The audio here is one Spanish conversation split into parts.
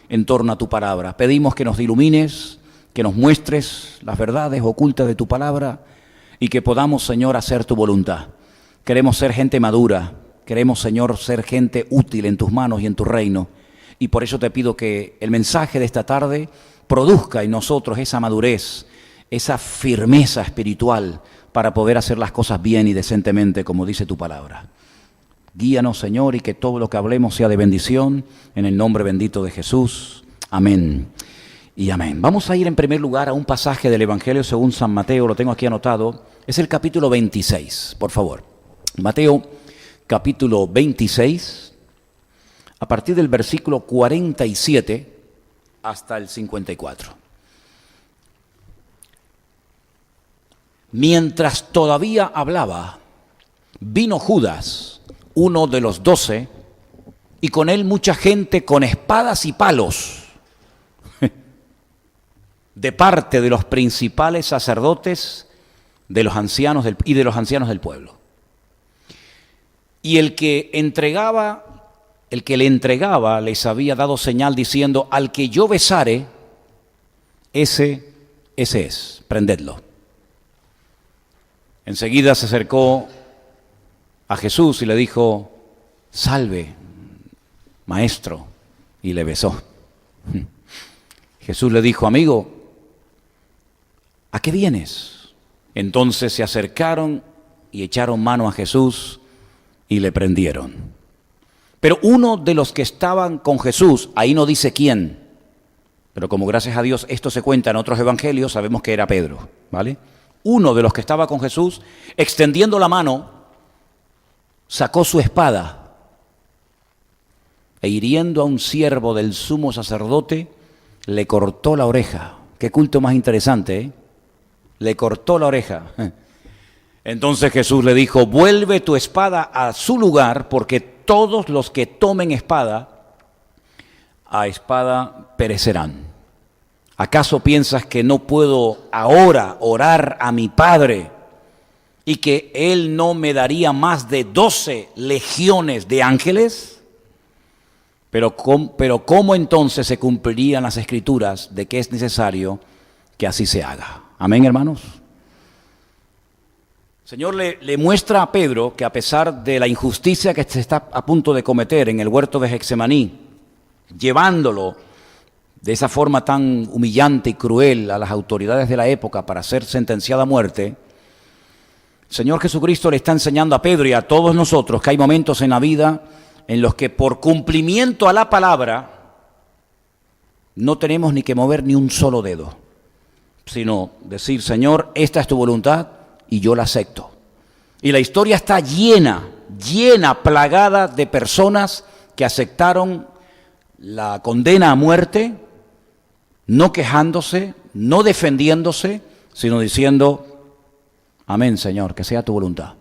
en torno a tu palabra. Pedimos que nos ilumines, que nos muestres las verdades ocultas de tu palabra y que podamos, Señor, hacer tu voluntad. Queremos ser gente madura, queremos, Señor, ser gente útil en tus manos y en tu reino. Y por eso te pido que el mensaje de esta tarde produzca en nosotros esa madurez, esa firmeza espiritual para poder hacer las cosas bien y decentemente, como dice tu palabra. Guíanos, Señor, y que todo lo que hablemos sea de bendición, en el nombre bendito de Jesús. Amén y amén. Vamos a ir en primer lugar a un pasaje del Evangelio según San Mateo, lo tengo aquí anotado, es el capítulo 26, por favor. Mateo, capítulo 26, a partir del versículo 47 hasta el 54. Mientras todavía hablaba, vino Judas, uno de los 12, y con él mucha gente con espadas y palos, de parte de los principales sacerdotes de los ancianos y de los ancianos del pueblo. Y el que le entregaba les había dado señal diciendo: al que yo besare, ese es, prendedlo. Enseguida se acercó a Jesús y le dijo: salve, maestro, y le besó. Jesús le dijo: amigo, ¿a qué vienes? Entonces se acercaron y echaron mano a Jesús y le prendieron. Pero uno de los que estaban con Jesús, ahí no dice quién, pero como gracias a Dios esto se cuenta en otros evangelios, sabemos que era Pedro, ¿vale? Uno de los que estaba con Jesús, extendiendo la mano, sacó su espada e hiriendo a un siervo del sumo sacerdote, le cortó la oreja. Qué culto más interesante, ¿eh? Le cortó la oreja. Entonces Jesús le dijo: vuelve tu espada a su lugar, porque todos los que tomen espada, a espada perecerán. ¿Acaso piensas que no puedo ahora orar a mi Padre y que Él no me daría más de 12 legiones de ángeles? Pero ¿cómo entonces se cumplirían las Escrituras de que es necesario que así se haga? Amén, hermanos. El Señor le muestra a Pedro que a pesar de la injusticia que se está a punto de cometer en el huerto de Getsemaní, llevándolo de esa forma tan humillante y cruel a las autoridades de la época para ser sentenciado a muerte, el Señor Jesucristo le está enseñando a Pedro y a todos nosotros que hay momentos en la vida en los que por cumplimiento a la palabra no tenemos ni que mover ni un solo dedo, sino decir: Señor, esta es tu voluntad y yo la acepto. Y la historia está llena, plagada de personas que aceptaron la condena a muerte, no quejándose, no defendiéndose, sino diciendo: amén, Señor, que sea tu voluntad.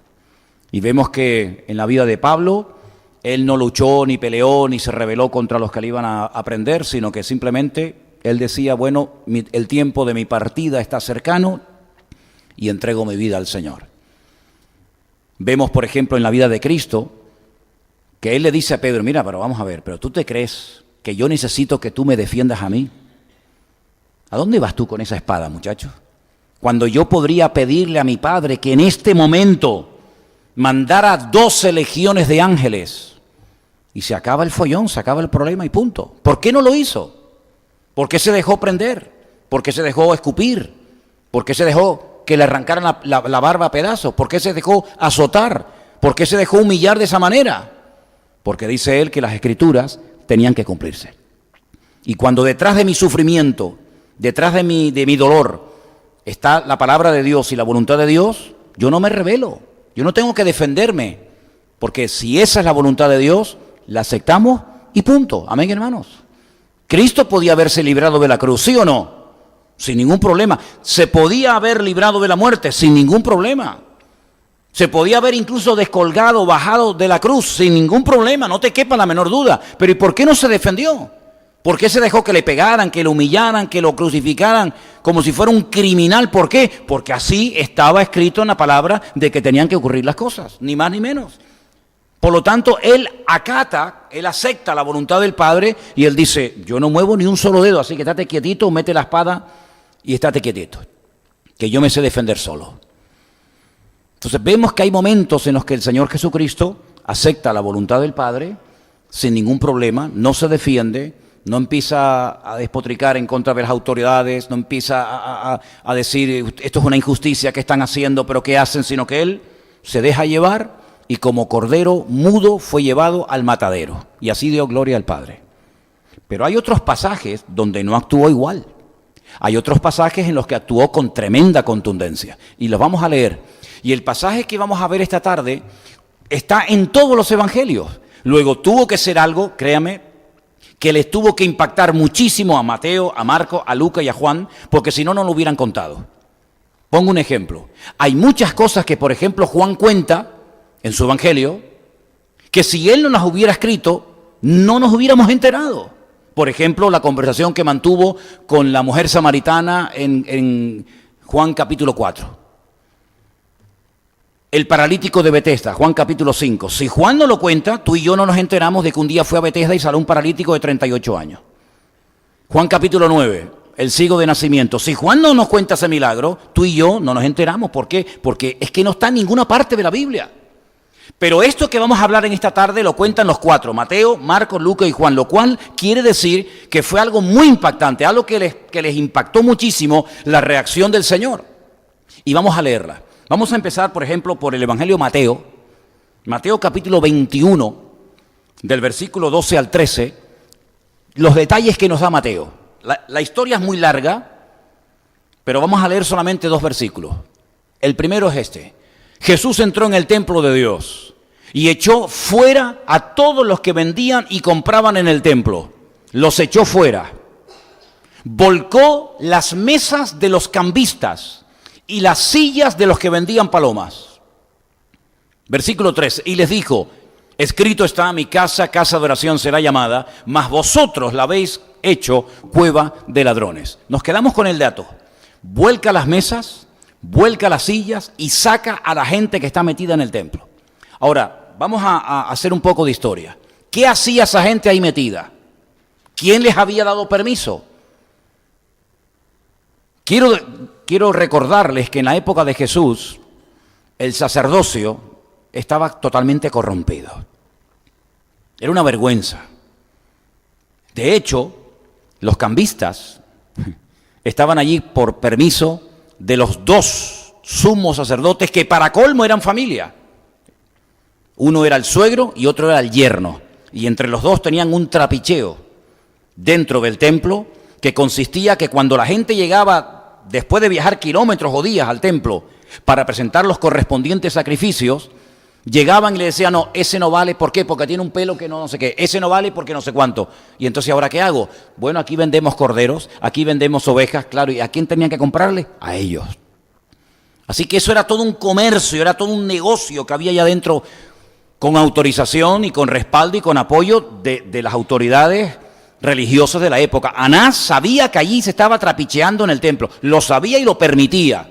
Y vemos que en la vida de Pablo, él no luchó, ni peleó, ni se rebeló contra los que le iban a prender, sino que simplemente él decía: bueno, el tiempo de mi partida está cercano y entrego mi vida al Señor. Vemos, por ejemplo, en la vida de Cristo, que Él le dice a Pedro: mira, pero vamos a ver, ¿pero tú te crees que yo necesito que tú me defiendas a mí? ¿A dónde vas tú con esa espada, muchacho? Cuando yo podría pedirle a mi Padre que en este momento mandara 12 legiones de ángeles y se acaba el follón, se acaba el problema y punto. ¿Por qué no lo hizo? ¿Por qué se dejó prender? ¿Por qué se dejó escupir? ¿Por qué se dejó que le arrancaran la barba a pedazos? ¿Por qué se dejó azotar? ¿Por qué se dejó humillar de esa manera? Porque dice él que las Escrituras tenían que cumplirse. Y cuando detrás de mi sufrimiento, detrás de mi dolor, está la palabra de Dios y la voluntad de Dios, yo no me rebelo, yo no tengo que defenderme, porque si esa es la voluntad de Dios, la aceptamos y punto. Amén, hermanos. Cristo podía haberse librado de la cruz, ¿sí o no? Sin ningún problema. Se podía haber librado de la muerte sin ningún problema. Se podía haber incluso descolgado, bajado de la cruz sin ningún problema, no te quepa la menor duda. Pero ¿y por qué no se defendió? ¿Por qué se dejó que le pegaran, que lo humillaran, que lo crucificaran como si fuera un criminal? ¿Por qué? Porque así estaba escrito en la palabra de que tenían que ocurrir las cosas, ni más ni menos. Por lo tanto, él acata, él acepta la voluntad del Padre y él dice, yo no muevo ni un solo dedo, así que estate quietito, mete la espada y estate quietito, que yo me sé defender solo. Entonces vemos que hay momentos en los que el Señor Jesucristo acepta la voluntad del Padre sin ningún problema, no se defiende, no empieza a despotricar en contra de las autoridades, no empieza a decir, esto es una injusticia, ¿qué están haciendo? ¿Pero qué hacen? Sino que él se deja llevar y como cordero mudo fue llevado al matadero. Y así dio gloria al Padre. Pero hay otros pasajes donde no actuó igual. Hay otros pasajes en los que actuó con tremenda contundencia. Y los vamos a leer. Y el pasaje que vamos a ver esta tarde está en todos los evangelios. Luego tuvo que ser algo, créame, que les tuvo que impactar muchísimo a Mateo, a Marcos, a Lucas y a Juan, porque si no, no lo hubieran contado. Pongo un ejemplo. Hay muchas cosas que, por ejemplo, Juan cuenta en su evangelio, que si él no las hubiera escrito, no nos hubiéramos enterado. Por ejemplo, la conversación que mantuvo con la mujer samaritana en Juan capítulo 4. El paralítico de Betesda, Juan capítulo 5. Si Juan no lo cuenta, tú y yo no nos enteramos de que un día fue a Betesda y salió un paralítico de 38 años. Juan capítulo 9, el ciego de nacimiento. Si Juan no nos cuenta ese milagro, tú y yo no nos enteramos. ¿Por qué? Porque es que no está en ninguna parte de la Biblia. Pero esto que vamos a hablar en esta tarde lo cuentan los cuatro, Mateo, Marcos, Lucas y Juan, lo cual quiere decir que fue algo muy impactante, algo que les impactó muchísimo la reacción del Señor. Y vamos a leerla. Vamos a empezar, por ejemplo, por el Evangelio de Mateo, Mateo capítulo 21, del versículo 12 al 13, los detalles que nos da Mateo. La historia es muy larga, pero vamos a leer solamente 2 versículos. El primero es este. Jesús entró en el templo de Dios y echó fuera a todos los que vendían y compraban en el templo. Los echó fuera. Volcó las mesas de los cambistas y las sillas de los que vendían palomas. Versículo 3. Y les dijo, escrito está, mi casa, casa de oración será llamada, mas vosotros la habéis hecho cueva de ladrones. Nos quedamos con el dato. Vuelca las mesas, vuelca las sillas y saca a la gente que está metida en el templo. Ahora, vamos a hacer un poco de historia. ¿Qué hacía esa gente ahí metida? ¿Quién les había dado permiso? Quiero recordarles que en la época de Jesús, el sacerdocio estaba totalmente corrompido. Era una vergüenza. De hecho, los cambistas estaban allí por permiso de los 2 sumos sacerdotes que para colmo eran familia. Uno era el suegro y otro era el yerno. Y entre los 2 tenían un trapicheo dentro del templo que consistía que cuando la gente llegaba después de viajar kilómetros o días al templo para presentar los correspondientes sacrificios, llegaban y le decían, no, ese no vale, ¿por qué? Porque tiene un pelo que no sé qué, ese no vale porque no sé cuánto. Y entonces, ¿ahora qué hago? Bueno, aquí vendemos corderos, aquí vendemos ovejas, claro, ¿y a quién tenían que comprarle? A ellos. Así que eso era todo un comercio, era todo un negocio que había allá adentro con autorización y con respaldo y con apoyo de las autoridades religiosas de la época. Anás sabía que allí se estaba trapicheando en el templo, lo sabía y lo permitía.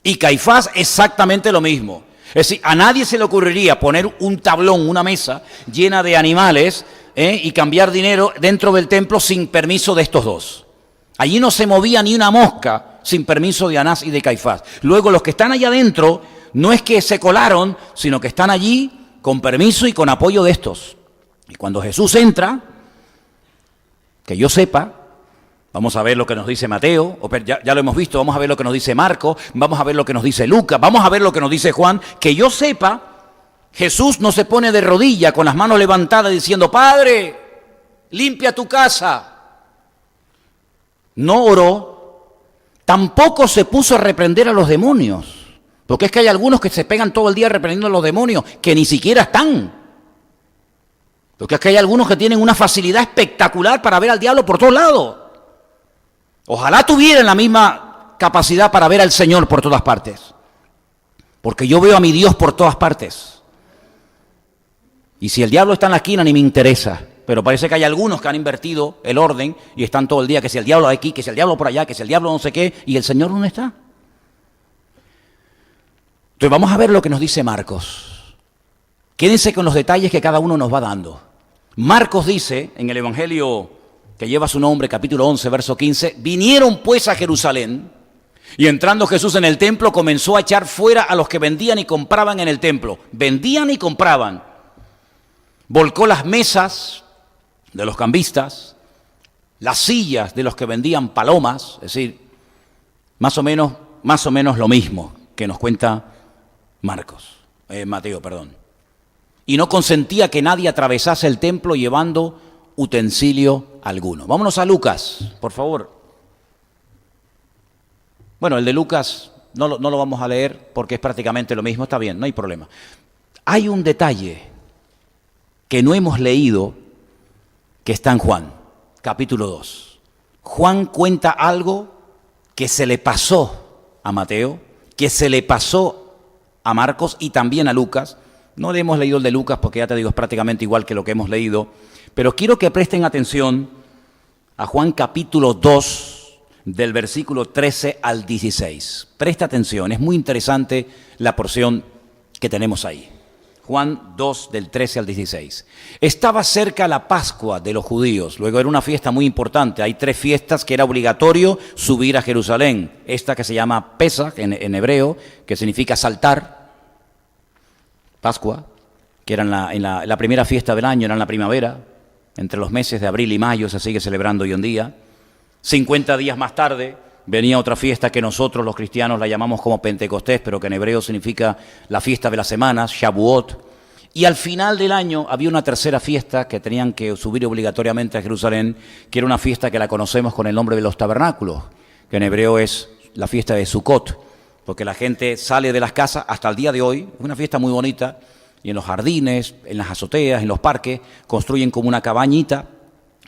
Y Caifás exactamente lo mismo. Es decir, a nadie se le ocurriría poner un tablón, una mesa llena de animales y cambiar dinero dentro del templo sin permiso de estos 2. Allí no se movía ni una mosca sin permiso de Anás y de Caifás. Luego los que están allá adentro no es que se colaron, sino que están allí con permiso y con apoyo de estos. Y cuando Jesús entra, que yo sepa, vamos a ver lo que nos dice Mateo, ya lo hemos visto, vamos a ver lo que nos dice Marcos, vamos a ver lo que nos dice Lucas, vamos a ver lo que nos dice Juan, que yo sepa, Jesús no se pone de rodilla con las manos levantadas diciendo, Padre, limpia tu casa. No oró, tampoco se puso a reprender a los demonios, porque es que hay algunos que se pegan todo el día reprendiendo a los demonios, que ni siquiera están. Porque es que hay algunos que tienen una facilidad espectacular para ver al diablo por todos lados. Ojalá tuvieran la misma capacidad para ver al Señor por todas partes. Porque yo veo a mi Dios por todas partes. Y si el diablo está en la esquina ni me interesa. Pero parece que hay algunos que han invertido el orden y están todo el día que si el diablo aquí, que si el diablo por allá, que si el diablo no sé qué. ¿Y el Señor dónde está? Entonces vamos a ver lo que nos dice Marcos. Quédense con los detalles que cada uno nos va dando. Marcos dice, en el Evangelio que lleva su nombre, capítulo 11, verso 15, vinieron pues a Jerusalén, y entrando Jesús en el templo comenzó a echar fuera a los que vendían y compraban en el templo. Vendían y compraban. Volcó las mesas de los cambistas, las sillas de los que vendían palomas, es decir, más o menos lo mismo que nos cuenta Mateo. Y no consentía que nadie atravesase el templo llevando utensilio alguno. Vámonos a Lucas, por favor. Bueno, el de Lucas no lo vamos a leer porque es prácticamente lo mismo, está bien, no hay problema. Hay un detalle que no hemos leído que está en Juan, capítulo 2. Juan cuenta algo que se le pasó a Mateo, que se le pasó a Marcos y también a Lucas. No le hemos leído el de Lucas porque ya te digo, es prácticamente igual que lo que hemos leído, pero quiero que presten atención a Juan capítulo 2, del versículo 13 al 16. Presta atención, es muy interesante la porción que tenemos ahí. Juan 2, del 13 al 16. Estaba cerca la Pascua de los judíos, luego era una fiesta muy importante. Hay 3 fiestas que era obligatorio subir a Jerusalén. Esta que se llama Pesaj en hebreo, que significa saltar. Pascua, que era en la primera fiesta del año, era en la primavera, entre los meses de abril y mayo, se sigue celebrando hoy en día. 50 días más tarde venía otra fiesta que nosotros los cristianos la llamamos como Pentecostés, pero que en hebreo significa la fiesta de las semanas, Shavuot. Y al final del año había una tercera fiesta que tenían que subir obligatoriamente a Jerusalén, que era una fiesta que la conocemos con el nombre de los tabernáculos, que en hebreo es la fiesta de Sukkot, porque la gente sale de las casas hasta el día de hoy, es una fiesta muy bonita, y en los jardines, en las azoteas, en los parques, construyen como una cabañita,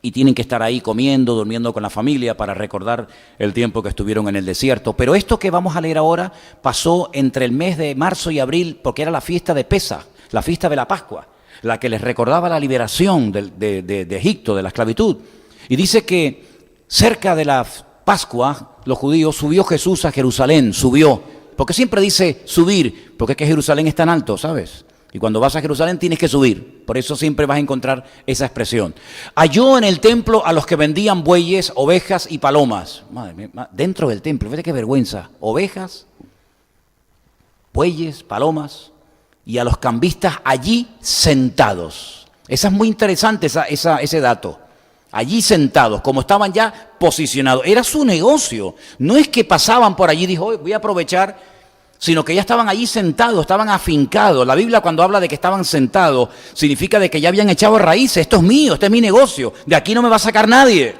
y tienen que estar ahí comiendo, durmiendo con la familia para recordar el tiempo que estuvieron en el desierto. Pero esto que vamos a leer ahora pasó entre el mes de marzo y abril, porque era la fiesta de Pesaj, la fiesta de la Pascua, la que les recordaba la liberación de Egipto, de la esclavitud. Y dice que cerca de la Pascua, los judíos, subió Jesús a Jerusalén, subió. Porque siempre dice subir, porque es que Jerusalén es tan alto, ¿sabes? Y cuando vas a Jerusalén tienes que subir. Por eso siempre vas a encontrar esa expresión. Halló en el templo a los que vendían bueyes, ovejas y palomas. Madre mía, dentro del templo, fíjate qué vergüenza. Ovejas, bueyes, palomas y a los cambistas allí sentados. Esa es muy interesante ese dato. Allí sentados, como estaban ya posicionados. Era su negocio. No es que pasaban por allí y dijo, voy a aprovechar, sino que ya estaban allí sentados, estaban afincados. La Biblia cuando habla de que estaban sentados, significa de que ya habían echado raíces. Esto es mío, este es mi negocio, de aquí no me va a sacar nadie.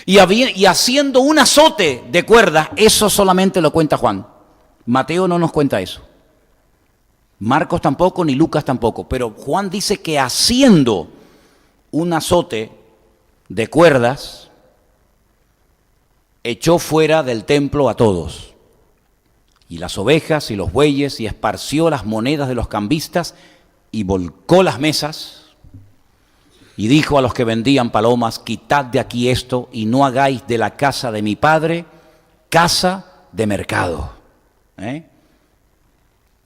Y haciendo un azote de cuerdas, eso solamente lo cuenta Juan. Mateo no nos cuenta eso. Marcos tampoco, ni Lucas tampoco. Pero Juan dice que haciendo un azote de cuerdas, echó fuera del templo a todos. Y las ovejas y los bueyes, y esparció las monedas de los cambistas, y volcó las mesas, y dijo a los que vendían palomas, quitad de aquí esto, y no hagáis de la casa de mi padre casa de mercado.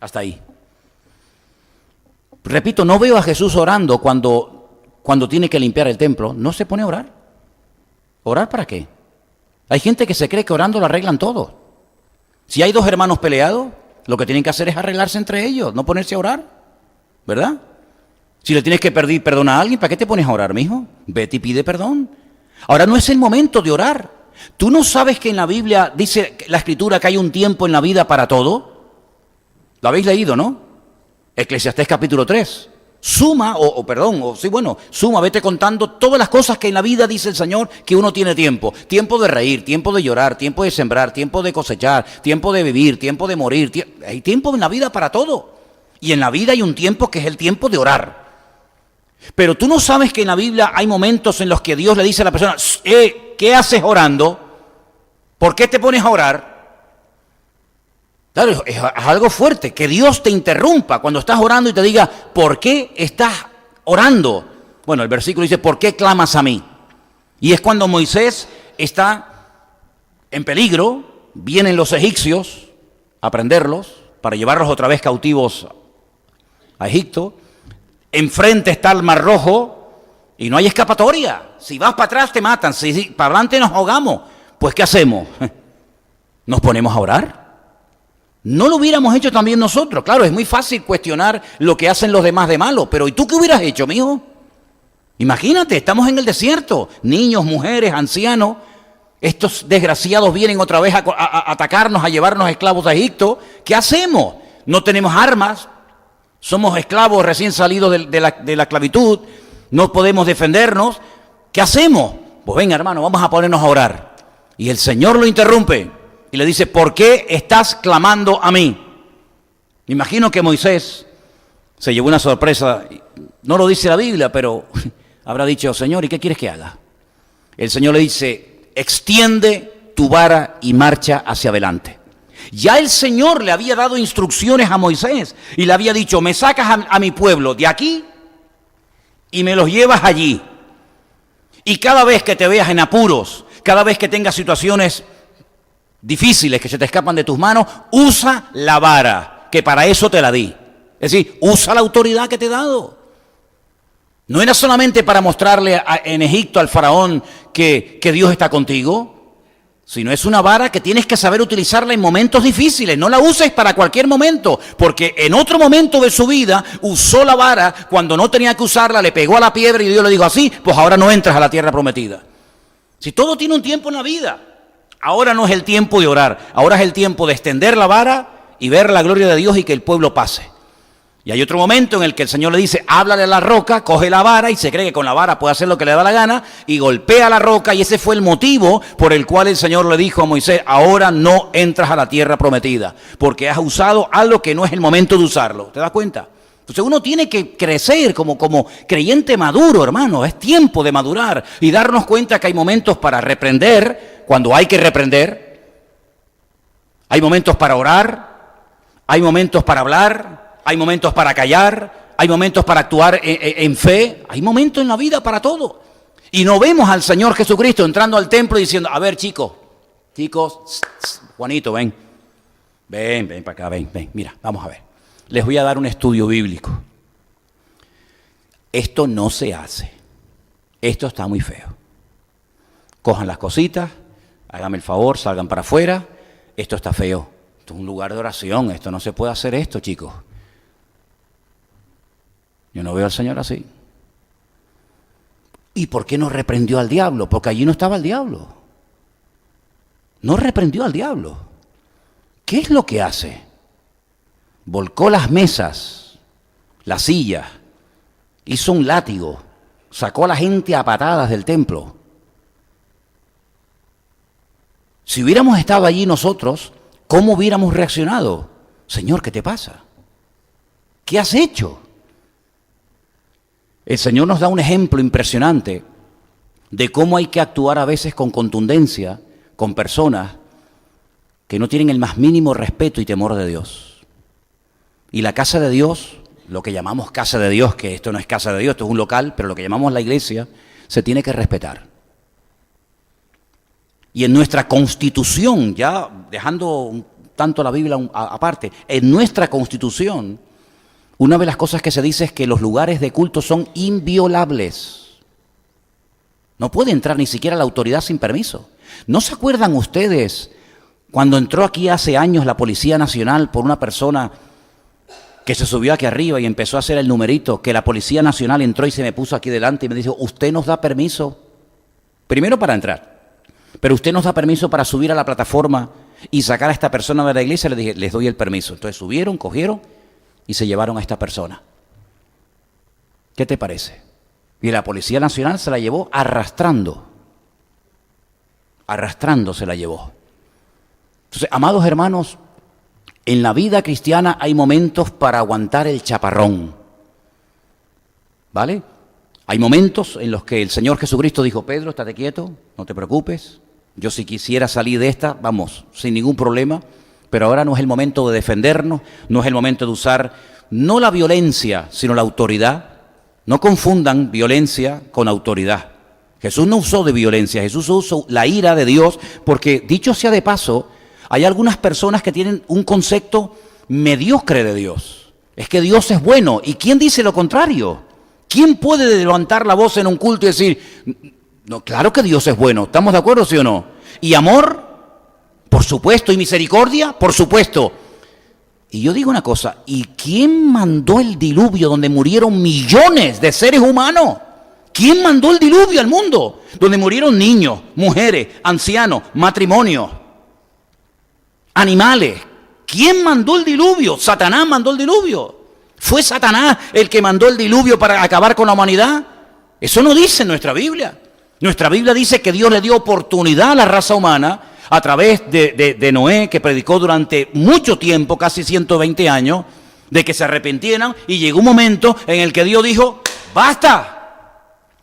Hasta ahí. Repito, no veo a Jesús orando cuando tiene que limpiar el templo. No se pone a orar. ¿Orar para qué? Hay gente que se cree que orando lo arreglan todo. Si hay 2 hermanos peleados, lo que tienen que hacer es arreglarse entre ellos, no ponerse a orar, ¿verdad? Si le tienes que pedir perdón a alguien, ¿para qué te pones a orar, mijo? Vete y pide perdón. Ahora no es el momento de orar. ¿Tú no sabes que en la Biblia dice la Escritura que hay un tiempo en la vida para todo? ¿Lo habéis leído, no? Eclesiastés capítulo 3. Suma, suma, vete contando todas las cosas que en la vida dice el Señor que uno tiene tiempo. Tiempo de reír, tiempo de llorar, tiempo de sembrar, tiempo de cosechar, tiempo de vivir, tiempo de morir. Hay tiempo en la vida para todo. Y en la vida hay un tiempo que es el tiempo de orar. Pero tú no sabes que en la Biblia hay momentos en los que Dios le dice a la persona, ¿qué haces orando? ¿Por qué te pones a orar? Claro, es algo fuerte, que Dios te interrumpa cuando estás orando y te diga, ¿por qué estás orando? Bueno, el versículo dice, ¿por qué clamas a mí? Y es cuando Moisés está en peligro, vienen los egipcios a prenderlos para llevarlos otra vez cautivos a Egipto, enfrente está el Mar Rojo y no hay escapatoria. Si vas para atrás te matan, si para adelante nos ahogamos. Pues ¿qué hacemos? ¿Nos ponemos a orar? ¿No lo hubiéramos hecho también nosotros? Claro, es muy fácil cuestionar lo que hacen los demás de malo, pero ¿y tú qué hubieras hecho, mijo? Imagínate, estamos en el desierto, niños, mujeres, ancianos, estos desgraciados vienen otra vez a atacarnos, a llevarnos esclavos a Egipto. ¿Qué hacemos? No tenemos armas, somos esclavos recién salidos de la esclavitud, no podemos defendernos. ¿Qué hacemos? Pues venga, hermano, vamos a ponernos a orar. Y el Señor lo interrumpe y le dice, ¿por qué estás clamando a mí? Me imagino que Moisés se llevó una sorpresa, no lo dice la Biblia, pero habrá dicho, Señor, ¿y qué quieres que haga? El Señor le dice, extiende tu vara y marcha hacia adelante. Ya el Señor le había dado instrucciones a Moisés y le había dicho, me sacas a mi pueblo de aquí y me los llevas allí. Y cada vez que te veas en apuros, cada vez que tengas situaciones difíciles que se te escapan de tus manos, usa la vara, que para eso te la di. Es decir, usa la autoridad que te he dado. No era solamente para mostrarle en Egipto al faraón que Dios está contigo, sino es una vara que tienes que saber utilizarla en momentos difíciles. No la uses para cualquier momento, porque en otro momento de su vida usó la vara, cuando no tenía que usarla, le pegó a la piedra y Dios le dijo así, pues ahora no entras a la tierra prometida. Si todo tiene un tiempo en la vida, ahora no es el tiempo de orar, ahora es el tiempo de extender la vara y ver la gloria de Dios y que el pueblo pase. Y hay otro momento en el que el Señor le dice, háblale a la roca, coge la vara y se cree que con la vara puede hacer lo que le da la gana y golpea la roca, y ese fue el motivo por el cual el Señor le dijo a Moisés, ahora no entras a la tierra prometida, porque has usado algo que no es el momento de usarlo. ¿Te das cuenta? Entonces uno tiene que crecer como creyente maduro, hermano. Es tiempo de madurar y darnos cuenta que hay momentos para reprender, cuando hay que reprender. Hay momentos para orar, hay momentos para hablar, hay momentos para callar, hay momentos para actuar en fe, hay momentos en la vida para todo. Y no vemos al Señor Jesucristo entrando al templo y diciendo, a ver chicos, Juanito, ven para acá, ven, mira, vamos a ver. Les voy a dar un estudio bíblico. Esto no se hace, esto está muy feo. Cojan las cositas, háganme el favor, salgan para afuera, esto está feo. Esto es un lugar de oración, esto no se puede hacer esto, chicos. Yo no veo al Señor así. ¿Y por qué no reprendió al diablo? Porque allí no estaba el diablo. No reprendió al diablo. ¿Qué es lo que hace? Volcó las mesas, las sillas, hizo un látigo, sacó a la gente a patadas del templo. Si hubiéramos estado allí nosotros, ¿cómo hubiéramos reaccionado? Señor, ¿qué te pasa? ¿Qué has hecho? El Señor nos da un ejemplo impresionante de cómo hay que actuar a veces con contundencia con personas que no tienen el más mínimo respeto y temor de Dios. Y la casa de Dios, lo que llamamos casa de Dios, que esto no es casa de Dios, esto es un local, pero lo que llamamos la iglesia, se tiene que respetar. Y en nuestra constitución, ya dejando un tanto la Biblia aparte, en nuestra constitución, una de las cosas que se dice es que los lugares de culto son inviolables. No puede entrar ni siquiera la autoridad sin permiso. ¿No se acuerdan ustedes cuando entró aquí hace años la Policía Nacional por una persona que se subió aquí arriba y empezó a hacer el numerito, que la Policía Nacional entró y se me puso aquí delante y me dijo, ¿usted nos da permiso? Primero para entrar, pero usted nos da permiso para subir a la plataforma y sacar a esta persona de la iglesia. Le dije, les doy el permiso. Entonces subieron, cogieron y se llevaron a esta persona. ¿Qué te parece? Y la Policía Nacional se la llevó arrastrando se la llevó. Entonces, amados hermanos, en la vida cristiana hay momentos para aguantar el chaparrón, ¿vale? Hay momentos en los que el Señor Jesucristo dijo, Pedro, estate quieto, no te preocupes, yo si quisiera salir de esta, vamos, sin ningún problema, pero ahora no es el momento de defendernos, no es el momento de usar, no la violencia, sino la autoridad. No confundan violencia con autoridad. Jesús no usó de violencia, Jesús usó la ira de Dios, porque dicho sea de paso, hay algunas personas que tienen un concepto mediocre de Dios. Es que Dios es bueno. ¿Y quién dice lo contrario? ¿Quién puede levantar la voz en un culto y decir, no, claro que Dios es bueno? ¿Estamos de acuerdo, sí o no? ¿Y amor? Por supuesto. ¿Y misericordia? Por supuesto. Y yo digo una cosa, ¿y quién mandó el diluvio donde murieron millones de seres humanos? ¿Quién mandó el diluvio al mundo? Donde murieron niños, mujeres, ancianos, matrimonios, animales. ¿Quién mandó el diluvio? Satanás mandó el diluvio. ¿Fue Satanás el que mandó el diluvio para acabar con la humanidad? Eso no dice nuestra Biblia. Nuestra Biblia dice que Dios le dio oportunidad a la raza humana a través de Noé, que predicó durante mucho tiempo, casi 120 años, de que se arrepintieran, y llegó un momento en el que Dios dijo, ¡basta!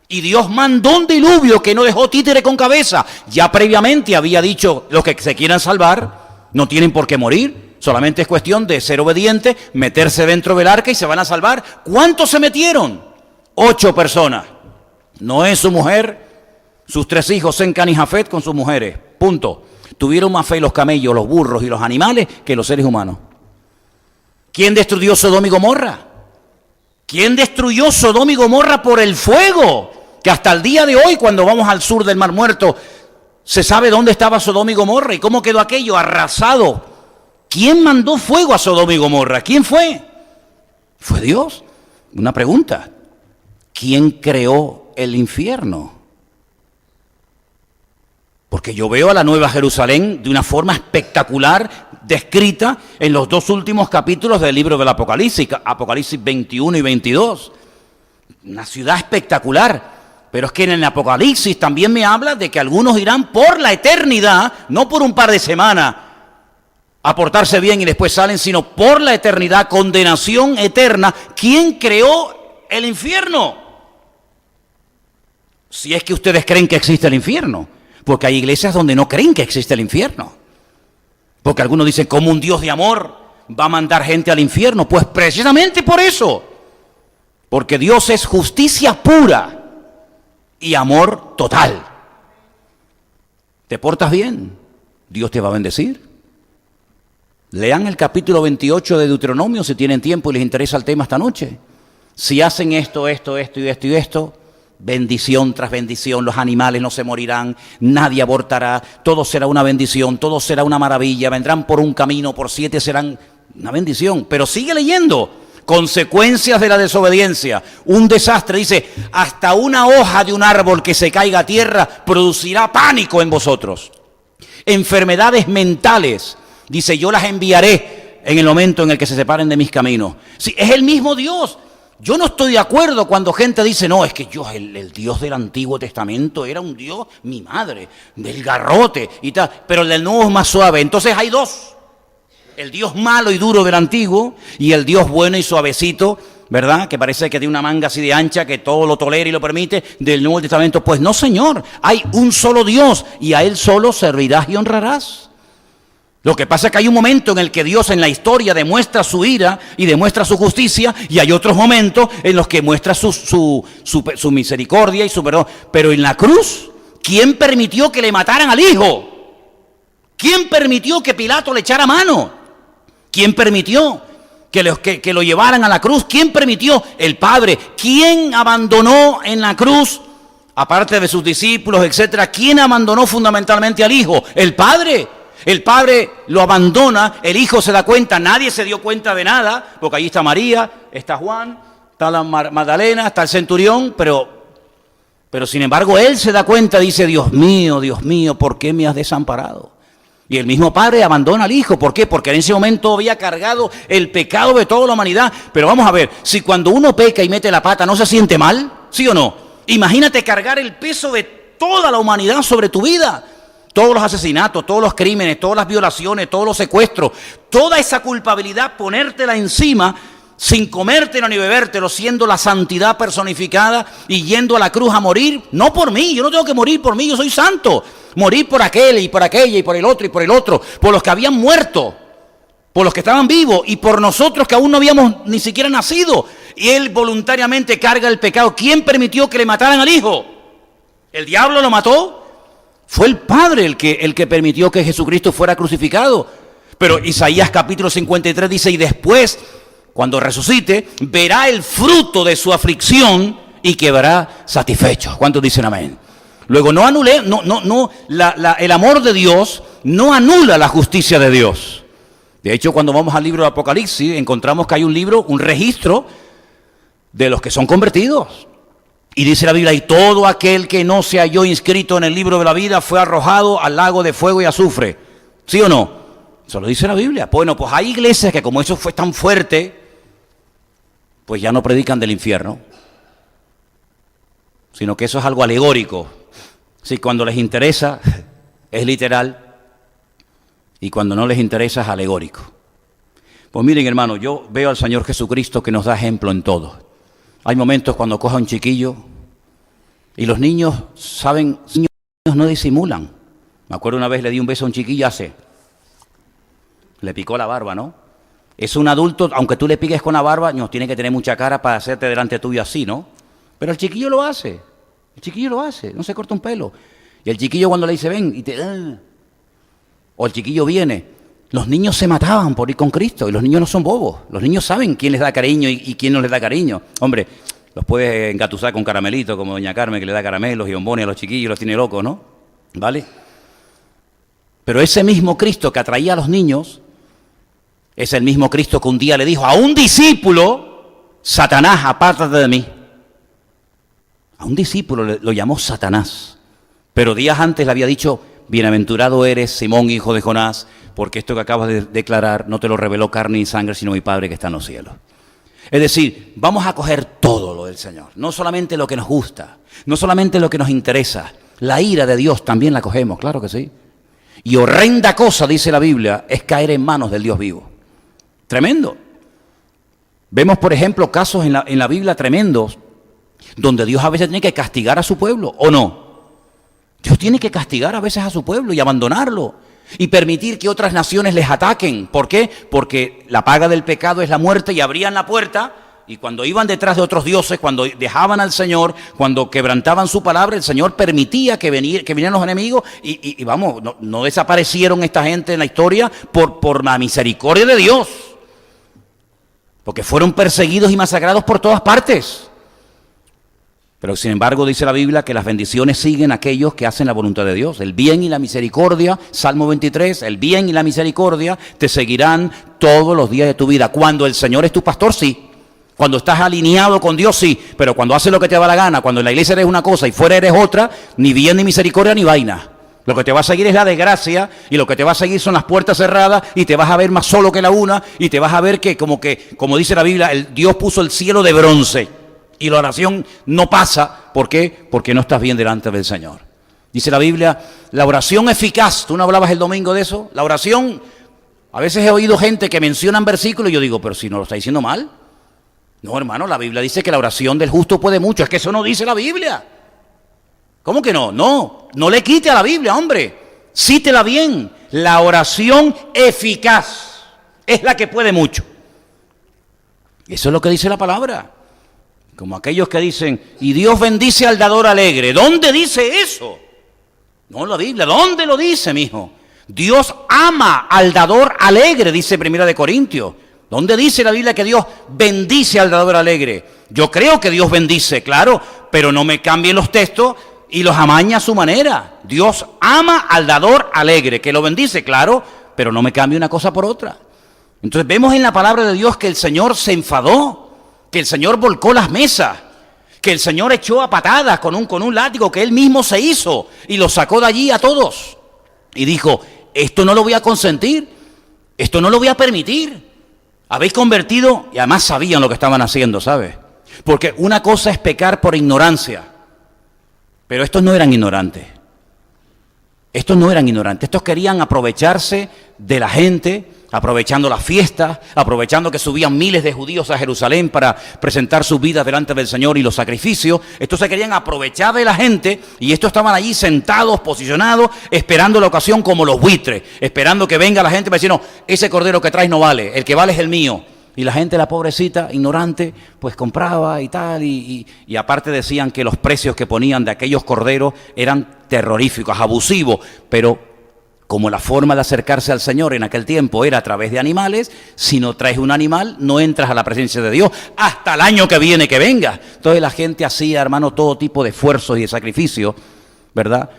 Y Dios mandó un diluvio que no dejó títere con cabeza. Ya previamente había dicho, los que se quieran salvar no tienen por qué morir, solamente es cuestión de ser obediente, meterse dentro del arca y se van a salvar. ¿Cuántos se metieron? 8 personas. Noé, su mujer, sus 3 hijos, Sem, Cam y Jafet, con sus mujeres. Punto. Tuvieron más fe los camellos, los burros y los animales que los seres humanos. ¿Quién destruyó Sodoma y Gomorra? ¿Quién destruyó Sodoma y Gomorra por el fuego? Que hasta el día de hoy, cuando vamos al sur del Mar Muerto, se sabe dónde estaba Sodoma y Gomorra y cómo quedó aquello arrasado. ¿Quién mandó fuego a Sodoma y Gomorra? ¿Quién fue? ¿Fue Dios? Una pregunta. ¿Quién creó el infierno? Porque yo veo a la Nueva Jerusalén de una forma espectacular descrita en los 2 últimos capítulos del libro del Apocalipsis, Apocalipsis 21 y 22. Una ciudad espectacular. Pero es que en el Apocalipsis también me habla de que algunos irán por la eternidad, no por un par de semanas, a portarse bien y después salen, sino por la eternidad, condenación eterna. ¿Quién creó el infierno? Si es que ustedes creen que existe el infierno, porque hay iglesias donde no creen que existe el infierno. Porque algunos dicen, ¿cómo un Dios de amor va a mandar gente al infierno? Pues precisamente por eso, porque Dios es justicia pura y amor total. ¿Te portas bien? Dios te va a bendecir. Lean el capítulo 28 de Deuteronomio si tienen tiempo y les interesa el tema esta noche. Si hacen esto, bendición tras bendición, los animales no se morirán, nadie abortará, todo será una bendición, todo será una maravilla, vendrán por un camino, por 7 serán una bendición. Pero sigue leyendo. Consecuencias de la desobediencia, un desastre, dice, hasta una hoja de un árbol que se caiga a tierra producirá pánico en vosotros. Enfermedades mentales, dice, yo las enviaré en el momento en el que se separen de mis caminos. Sí, es el mismo Dios. Yo no estoy de acuerdo cuando gente dice, no, es que el Dios del Antiguo Testamento era un Dios, mi madre, del garrote y tal, pero el del Nuevo es más suave. Entonces hay 2. El Dios malo y duro del Antiguo y el Dios bueno y suavecito, ¿verdad? Que parece que tiene una manga así de ancha que todo lo tolera y lo permite, del Nuevo Testamento. Pues no, Señor, hay un solo Dios y a Él solo servirás y honrarás. Lo que pasa es que hay un momento en el que Dios en la historia demuestra su ira y demuestra su justicia, y hay otros momentos en los que muestra su misericordia y su perdón. Pero en la cruz, ¿quién permitió que le mataran al Hijo? ¿Quién permitió que Pilato le echara mano? ¿Quién permitió que lo llevaran a la cruz? ¿Quién permitió? El Padre. ¿Quién abandonó en la cruz, aparte de sus discípulos, etcétera? ¿Quién abandonó fundamentalmente al Hijo? El Padre. El Padre lo abandona, el Hijo se da cuenta, nadie se dio cuenta de nada, porque allí está María, está Juan, está la Magdalena, está el centurión, pero sin embargo Él se da cuenta, dice, Dios mío, ¿por qué me has desamparado? Y el mismo Padre abandona al Hijo. ¿Por qué? Porque en ese momento había cargado el pecado de toda la humanidad. Pero vamos a ver, si cuando uno peca y mete la pata no se siente mal, ¿sí o no? Imagínate cargar el peso de toda la humanidad sobre tu vida. Todos los asesinatos, todos los crímenes, todas las violaciones, todos los secuestros, toda esa culpabilidad, ponértela encima sin comértelo ni bebértelo, siendo la santidad personificada y yendo a la cruz a morir. No por mí, yo no tengo que morir por mí, yo soy santo. Morir por aquel y por aquella y por el otro, por los que habían muerto, por los que estaban vivos y por nosotros que aún no habíamos ni siquiera nacido. Y Él voluntariamente carga el pecado. ¿Quién permitió que le mataran al Hijo? ¿El diablo lo mató? Fue el Padre el que permitió que Jesucristo fuera crucificado. Pero Isaías capítulo 53 dice, y después cuando resucite, verá el fruto de su aflicción y quedará satisfecho. ¿Cuántos dicen amén? Luego, el amor de Dios no anula la justicia de Dios. De hecho, cuando vamos al libro de Apocalipsis, encontramos que hay un libro, un registro de los que son convertidos. Y dice la Biblia, y todo aquel que no se halló inscrito en el libro de la vida fue arrojado al lago de fuego y azufre. ¿Sí o no? Eso lo dice la Biblia. Bueno, pues hay iglesias que como eso fue tan fuerte, pues ya no predican del infierno, sino que eso es algo alegórico. Si cuando les interesa es literal y cuando no les interesa es alegórico. Pues miren, hermano, yo veo al Señor Jesucristo que nos da ejemplo en todo. Hay momentos cuando coja un chiquillo y los niños saben, los niños no disimulan. Me acuerdo una vez le di un beso a un chiquillo le picó la barba, ¿no? Es un adulto, aunque tú le piques con la barba, no tiene que tener mucha cara para hacerte delante tuyo así, ¿no? Pero el chiquillo lo hace, no se corta un pelo. Y el chiquillo cuando le dice, ven, o el chiquillo viene, los niños se mataban por ir con Cristo y los niños no son bobos. Los niños saben quién les da cariño y quién no les da cariño. Hombre, los puedes engatusar con caramelitos, como doña Carmen, que le da caramelos y bombones a los chiquillos, los tiene locos, ¿no? ¿Vale? Pero ese mismo Cristo que atraía a los niños es el mismo Cristo que un día le dijo a un discípulo, Satanás, apártate de mí. A un discípulo lo llamó Satanás. Pero días antes le había dicho, bienaventurado eres, Simón, hijo de Jonás, porque esto que acabas de declarar no te lo reveló carne ni sangre, sino mi Padre que está en los cielos. Es decir, vamos a coger todo lo del Señor, no solamente lo que nos gusta, no solamente lo que nos interesa. La ira de Dios también la cogemos, claro que sí. Y horrenda cosa, dice la Biblia, es caer en manos del Dios vivo. Tremendo. Vemos, por ejemplo, casos en la Biblia tremendos, donde Dios a veces tiene que castigar a su pueblo, ¿o no? Dios tiene que castigar a veces a su pueblo y abandonarlo y permitir que otras naciones les ataquen. ¿Por qué? Porque la paga del pecado es la muerte y abrían la puerta y cuando iban detrás de otros dioses, cuando dejaban al Señor, cuando quebrantaban su palabra, el Señor permitía que vinieran los enemigos y vamos, no desaparecieron esta gente en la historia por la misericordia de Dios, porque fueron perseguidos y masacrados por todas partes. Pero sin embargo dice la Biblia que las bendiciones siguen a aquellos que hacen la voluntad de Dios. El bien y la misericordia, Salmo 23, el bien y la misericordia te seguirán todos los días de tu vida. Cuando el Señor es tu pastor, sí. Cuando estás alineado con Dios, sí. Pero cuando haces lo que te da la gana, cuando en la iglesia eres una cosa y fuera eres otra, ni bien ni misericordia ni vaina. Lo que te va a seguir es la desgracia y lo que te va a seguir son las puertas cerradas y te vas a ver más solo que la una y te vas a ver que, como dice la Biblia, Dios puso el cielo de bronce. Y la oración no pasa. ¿Por qué? Porque no estás bien delante del Señor. Dice la Biblia, la oración eficaz. ¿Tú no hablabas el domingo de eso? La oración, a veces he oído gente que mencionan versículos y yo digo, pero si no lo está diciendo mal. No, hermano, la Biblia dice que la oración del justo puede mucho. Es que eso no dice la Biblia. ¿Cómo que no? No le quite a la Biblia, hombre. Cítela bien. La oración eficaz es la que puede mucho. Eso es lo que dice la palabra. Como aquellos que dicen, y Dios bendice al dador alegre. ¿Dónde dice eso? No, la Biblia. ¿Dónde lo dice, mijo? Dios ama al dador alegre, dice Primera de Corintios. ¿Dónde dice la Biblia que Dios bendice al dador alegre? Yo creo que Dios bendice, claro, pero no me cambien los textos y los amaña a su manera. Dios ama al dador alegre, que lo bendice, claro, pero no me cambie una cosa por otra. Entonces vemos en la palabra de Dios que el Señor se enfadó, que el Señor volcó las mesas, que el Señor echó a patadas con un látigo que Él mismo se hizo y los sacó de allí a todos. Y dijo, esto no lo voy a consentir, esto no lo voy a permitir. Habéis convertido, y además sabían lo que estaban haciendo, ¿sabes? Porque una cosa es pecar por ignorancia, pero estos no eran ignorantes. Estos querían aprovecharse de la gente, aprovechando las fiestas, aprovechando que subían miles de judíos a Jerusalén para presentar sus vidas delante del Señor y los sacrificios. Estos se querían aprovechar de la gente y estos estaban allí sentados, posicionados, esperando la ocasión como los buitres, esperando que venga la gente para decir, no, ese cordero que traes no vale, el que vale es el mío. Y la gente, la pobrecita, ignorante, pues compraba y tal, y aparte decían que los precios que ponían de aquellos corderos eran terroríficos, abusivos, pero como la forma de acercarse al Señor en aquel tiempo era a través de animales, si no traes un animal, no entras a la presencia de Dios hasta el año que viene que venga. Entonces la gente hacía, hermano, todo tipo de esfuerzos y de sacrificios, ¿verdad?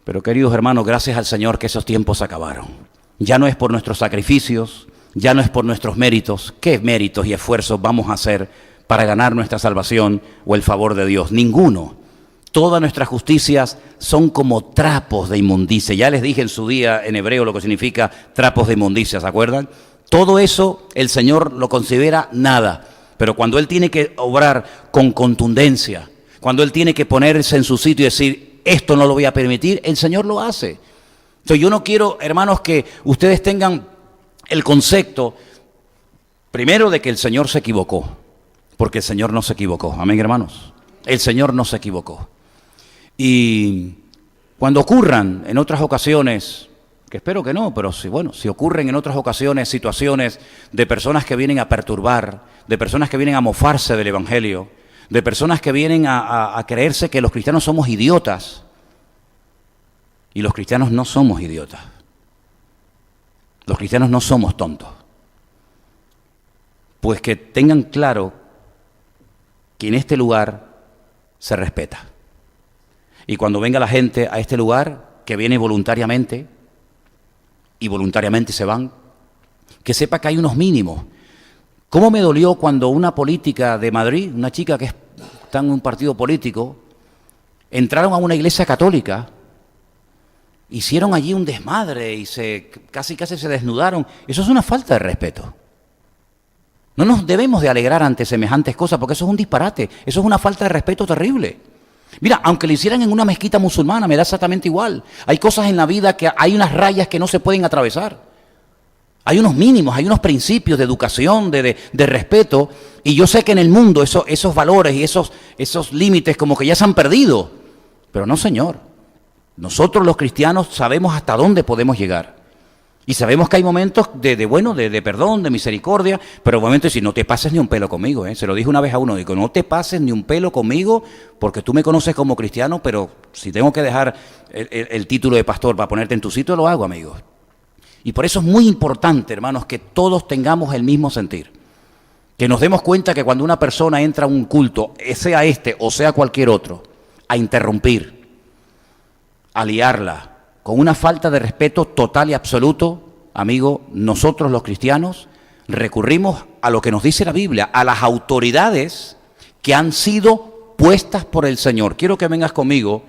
Pero queridos hermanos, gracias al Señor que esos tiempos acabaron. Ya no es por nuestros sacrificios, ya no es por nuestros méritos. ¿Qué méritos y esfuerzos vamos a hacer para ganar nuestra salvación o el favor de Dios? Ninguno. Todas nuestras justicias son como trapos de inmundicia. Ya les dije en su día en hebreo lo que significa trapos de inmundicia, ¿se acuerdan? Todo eso el Señor lo considera nada. Pero cuando Él tiene que obrar con contundencia, cuando Él tiene que ponerse en su sitio y decir, esto no lo voy a permitir, el Señor lo hace. Entonces yo no quiero, hermanos, que ustedes tengan el concepto, primero, de que el Señor se equivocó. Porque el Señor no se equivocó. Amén, hermanos. El Señor no se equivocó. Y cuando ocurran en otras ocasiones, que espero que no, pero si ocurren en otras ocasiones situaciones de personas que vienen a perturbar, de personas que vienen a mofarse del Evangelio, de personas que vienen a creerse que los cristianos somos idiotas, y los cristianos no somos idiotas. Los cristianos no somos tontos. Pues que tengan claro que en este lugar se respeta. Y cuando venga la gente a este lugar, que viene voluntariamente, y voluntariamente se van, que sepa que hay unos mínimos. ¿Cómo me dolió cuando una política de Madrid, una chica que está en un partido político, entraron a una iglesia católica, hicieron allí un desmadre y casi se desnudaron? Eso es una falta de respeto. No nos debemos de alegrar ante semejantes cosas, porque eso es un disparate, eso es una falta de respeto terrible. Mira, aunque lo hicieran en una mezquita musulmana, me da exactamente igual. Hay cosas en la vida que hay unas rayas que no se pueden atravesar. Hay unos mínimos, hay unos principios de educación, de respeto, y yo sé que en el mundo esos valores y esos límites como que ya se han perdido. Pero no, Señor. Nosotros los cristianos sabemos hasta dónde podemos llegar. Y sabemos que hay momentos de perdón, de misericordia, pero momentos si no te pases ni un pelo conmigo, Se lo dije una vez a uno, digo, no te pases ni un pelo conmigo, porque tú me conoces como cristiano, pero si tengo que dejar el título de pastor para ponerte en tu sitio, lo hago, amigos. Y por eso es muy importante, hermanos, que todos tengamos el mismo sentir. Que nos demos cuenta que cuando una persona entra a un culto, sea este o sea cualquier otro, a interrumpir, a liarla, con una falta de respeto total y absoluto, amigo, nosotros los cristianos recurrimos a lo que nos dice la Biblia, a las autoridades que han sido puestas por el Señor. Quiero que vengas conmigo,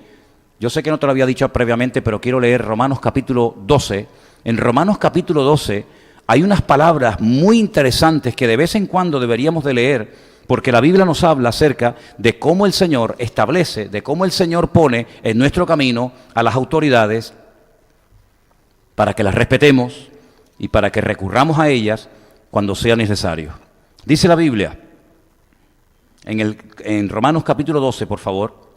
yo sé que no te lo había dicho previamente, pero quiero leer Romanos capítulo 12. En Romanos capítulo 12 hay unas palabras muy interesantes que de vez en cuando deberíamos de leer, porque la Biblia nos habla acerca de cómo el Señor establece, de cómo el Señor pone en nuestro camino a las autoridades para que las respetemos y para que recurramos a ellas cuando sea necesario. Dice la Biblia, en Romanos capítulo 12, por favor.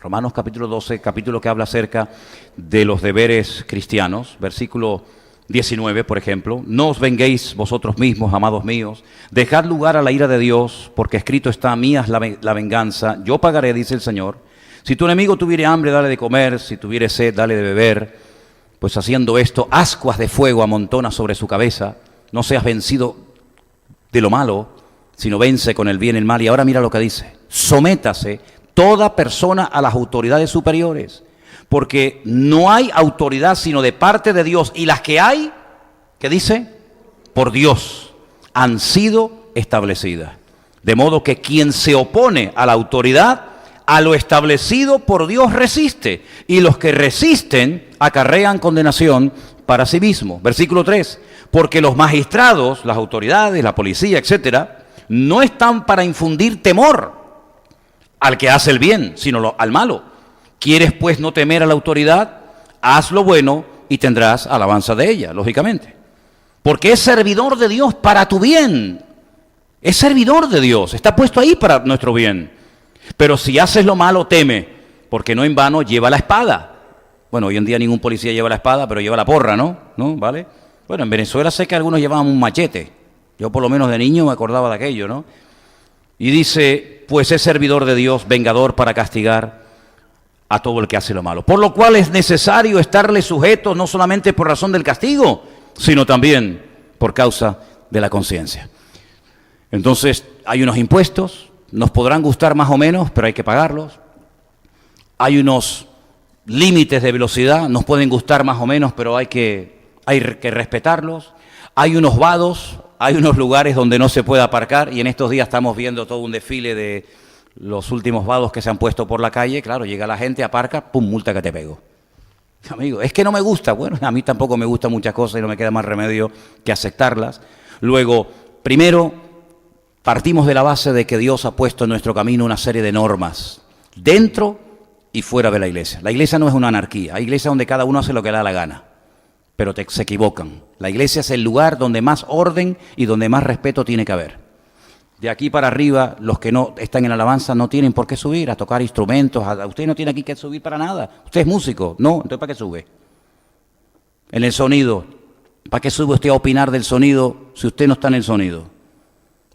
Romanos capítulo 12, capítulo que habla acerca de los deberes cristianos, versículo 19, por ejemplo. No os venguéis vosotros mismos, amados míos, dejad lugar a la ira de Dios, porque escrito está, mía es la venganza, yo pagaré, dice el Señor. Si tu enemigo tuviere hambre, dale de comer, si tuviere sed, dale de beber, pues haciendo esto, ascuas de fuego amontona sobre su cabeza. No seas vencido de lo malo, sino vence con el bien el mal. Y ahora mira lo que dice, sométase toda persona a las autoridades superiores, porque no hay autoridad sino de parte de Dios, y las que hay, ¿qué dice? Por Dios, han sido establecidas. De modo que quien se opone a la autoridad, a lo establecido por Dios resiste, y los que resisten acarrean condenación para sí mismos. Versículo 3, porque los magistrados, las autoridades, la policía, etcétera, no están para infundir temor al que hace el bien, sino al malo. ¿Quieres pues no temer a la autoridad? Haz lo bueno y tendrás alabanza de ella, lógicamente. Porque es servidor de Dios para tu bien. Es servidor de Dios, está puesto ahí para nuestro bien. Pero si haces lo malo, teme, porque no en vano lleva la espada. Bueno, hoy en día ningún policía lleva la espada, pero lleva la porra, ¿no? ¿Vale? Bueno, en Venezuela sé que algunos llevaban un machete. Yo por lo menos de niño me acordaba de aquello, ¿no? Y dice, pues es servidor de Dios, vengador para castigar. a todo el que hace lo malo. Por lo cual es necesario estarle sujetos no solamente por razón del castigo, sino también por causa de la conciencia. Entonces, hay unos impuestos, nos podrán gustar más o menos, pero hay que pagarlos. Hay unos límites de velocidad, nos pueden gustar más o menos, pero hay que respetarlos. Hay unos vados, hay unos lugares donde no se puede aparcar, y en estos días estamos viendo todo un desfile de los últimos vados que se han puesto por la calle. Claro, llega la gente, aparca, pum, multa que te pego. Amigo, es que no me gusta. Bueno, a mí tampoco me gustan muchas cosas y no me queda más remedio que aceptarlas. Luego, primero, partimos de la base de que Dios ha puesto en nuestro camino una serie de normas, dentro y fuera de la iglesia. La iglesia no es una anarquía, hay iglesias donde cada uno hace lo que le da la gana, pero se equivocan. La iglesia es el lugar donde más orden y donde más respeto tiene que haber. De aquí para arriba, los que no están en alabanza no tienen por qué subir a tocar instrumentos. Usted no tiene aquí que subir para nada. Usted es músico. No, entonces ¿para qué sube? En el sonido, ¿para qué sube usted a opinar del sonido si usted no está en el sonido?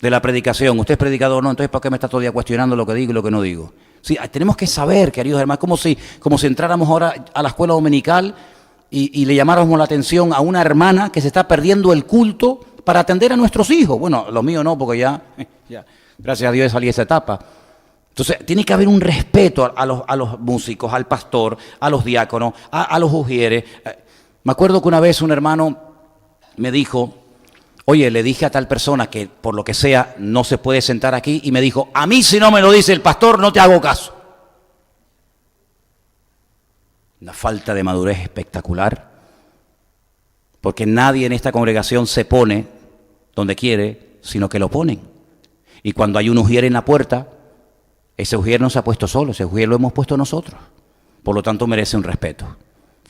De la predicación, usted es predicador, no, entonces ¿para qué me está todo el día cuestionando lo que digo y lo que no digo? Sí, tenemos que saber, queridos hermanos, como si entráramos ahora a la escuela dominical y le llamáramos la atención a una hermana que se está perdiendo el culto para atender a nuestros hijos. Bueno, los míos no, porque ya gracias a Dios salí de esa etapa. Entonces, tiene que haber un respeto a los músicos, al pastor, a los diáconos, a los ujieres. Me acuerdo que una vez un hermano me dijo, oye, le dije a tal persona que por lo que sea no se puede sentar aquí, y me dijo, a mí si no me lo dice el pastor no te hago caso. Una falta de madurez espectacular, porque nadie en esta congregación se pone donde quiere, sino que lo ponen. Y cuando hay un ujier en la puerta, ese ujier no se ha puesto solo, ese ujier lo hemos puesto nosotros. Por lo tanto merece un respeto,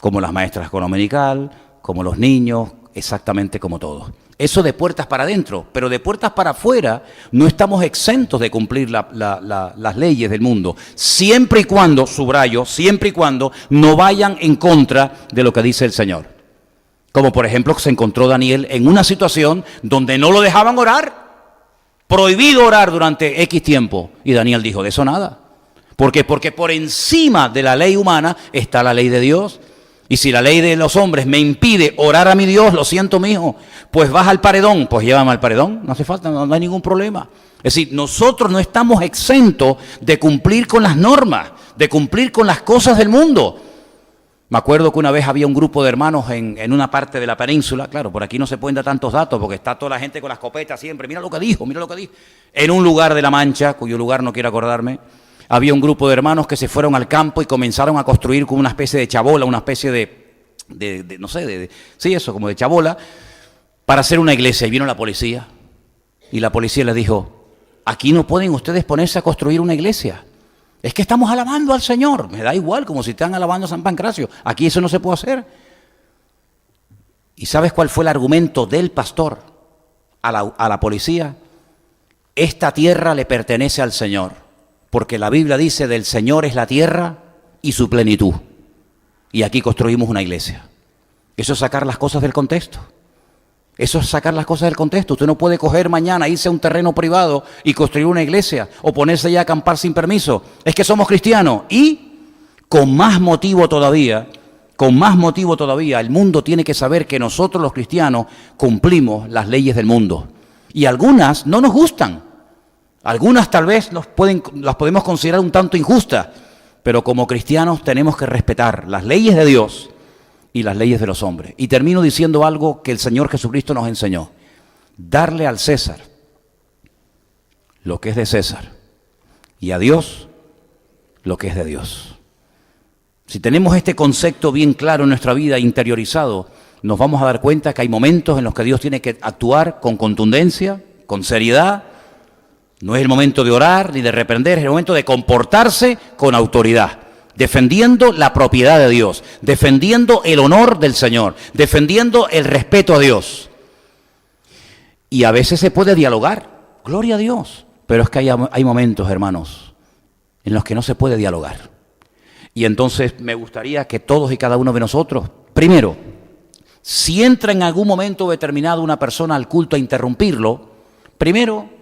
como las maestras dominical, como los niños, exactamente como todos. Eso de puertas para adentro, pero de puertas para afuera no estamos exentos de cumplir las leyes del mundo, siempre y cuando, subrayo, siempre y cuando no vayan en contra de lo que dice el Señor. Como por ejemplo se encontró Daniel en una situación donde no lo dejaban orar, prohibido orar durante X tiempo, y Daniel dijo, de eso nada. ¿Por qué? Porque por encima de la ley humana está la ley de Dios. Y si la ley de los hombres me impide orar a mi Dios, lo siento, mijo, pues vas al paredón, pues llévame al paredón, no hace falta, no hay ningún problema. Es decir, nosotros no estamos exentos de cumplir con las normas, de cumplir con las cosas del mundo. Me acuerdo que una vez había un grupo de hermanos en una parte de la península, claro, por aquí no se pueden dar tantos datos porque está toda la gente con la escopeta siempre, mira lo que dijo, en un lugar de La Mancha, cuyo lugar no quiero acordarme. Había un grupo de hermanos que se fueron al campo y comenzaron a construir como una especie de chabola, una especie de no sé, sí, eso, como de chabola, para hacer una iglesia. Y vino la policía, y la policía les dijo, aquí no pueden ustedes ponerse a construir una iglesia. Es que estamos alabando al Señor. Me da igual, como si están alabando a San Pancracio. Aquí eso no se puede hacer. ¿Y sabes cuál fue el argumento del pastor a la policía? Esta tierra le pertenece al Señor. Porque la Biblia dice, del Señor es la tierra y su plenitud. Y aquí construimos una iglesia. Eso es sacar las cosas del contexto. Eso es sacar las cosas del contexto. Usted no puede coger mañana, irse a un terreno privado y construir una iglesia o ponerse ya a acampar sin permiso. Es que somos cristianos. Y con más motivo todavía, el mundo tiene que saber que nosotros los cristianos cumplimos las leyes del mundo. Y algunas no nos gustan. Algunas tal vez las podemos considerar un tanto injustas, pero como cristianos tenemos que respetar las leyes de Dios y las leyes de los hombres. Y termino diciendo algo que el Señor Jesucristo nos enseñó. Darle al César lo que es de César y a Dios lo que es de Dios. Si tenemos este concepto bien claro en nuestra vida, interiorizado, nos vamos a dar cuenta que hay momentos en los que Dios tiene que actuar con contundencia, con seriedad. No es el momento de orar ni de reprender, es el momento de comportarse con autoridad, defendiendo la propiedad de Dios, defendiendo el honor del Señor, defendiendo el respeto a Dios. Y a veces se puede dialogar, gloria a Dios, pero es que hay momentos, hermanos, en los que no se puede dialogar. Y entonces me gustaría que todos y cada uno de nosotros, primero, si entra en algún momento determinado una persona al culto a interrumpirlo, primero,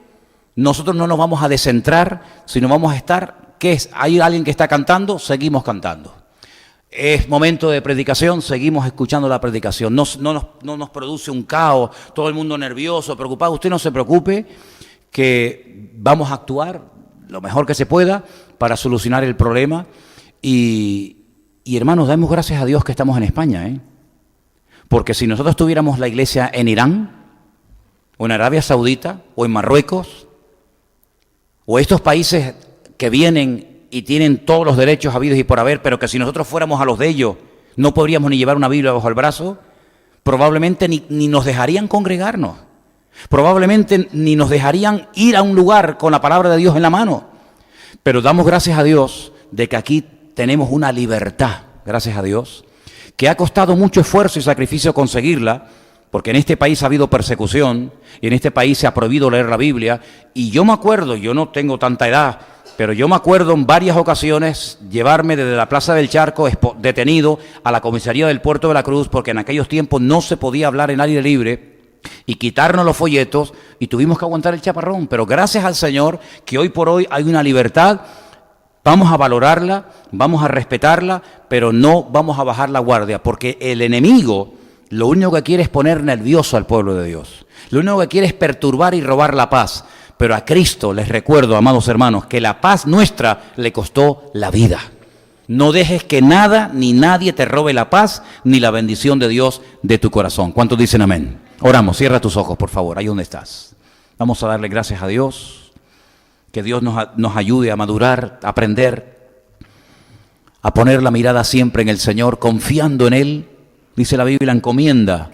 nosotros no nos vamos a descentrar, sino vamos a estar ¿Qué es? ¿Hay alguien que está cantando? Seguimos cantando. Es momento de predicación, seguimos escuchando la predicación. No nos produce un caos, todo el mundo nervioso, preocupado. Usted no se preocupe, que vamos a actuar lo mejor que se pueda para solucionar el problema. Y hermanos, damos gracias a Dios que estamos en España, ¿eh? Porque si nosotros tuviéramos la iglesia en Irán, o en Arabia Saudita, o en Marruecos, o estos países que vienen y tienen todos los derechos habidos y por haber, pero que si nosotros fuéramos a los de ellos, no podríamos ni llevar una Biblia bajo el brazo, probablemente ni nos dejarían congregarnos, probablemente ni nos dejarían ir a un lugar con la palabra de Dios en la mano. Pero damos gracias a Dios de que aquí tenemos una libertad, gracias a Dios, que ha costado mucho esfuerzo y sacrificio conseguirla, porque en este país ha habido persecución y en este país se ha prohibido leer la Biblia. Y yo me acuerdo, yo no tengo tanta edad, pero yo me acuerdo en varias ocasiones llevarme desde la Plaza del Charco detenido a la comisaría del Puerto de la Cruz, porque en aquellos tiempos no se podía hablar en aire libre, y quitarnos los folletos, y tuvimos que aguantar el chaparrón. Pero gracias al Señor que hoy por hoy hay una libertad. Vamos a valorarla, vamos a respetarla, pero no vamos a bajar la guardia, porque el enemigo lo único que quiere es poner nervioso al pueblo de Dios. Lo único que quiere es perturbar y robar la paz. Pero a Cristo les recuerdo, amados hermanos, que la paz nuestra le costó la vida. No dejes que nada ni nadie te robe la paz ni la bendición de Dios de tu corazón. ¿Cuántos dicen amén? Oramos, cierra tus ojos, por favor, ahí donde estás. Vamos a darle gracias a Dios. Que Dios nos ayude a madurar, a aprender, a poner la mirada siempre en el Señor, confiando en Él. Dice la Biblia, encomienda,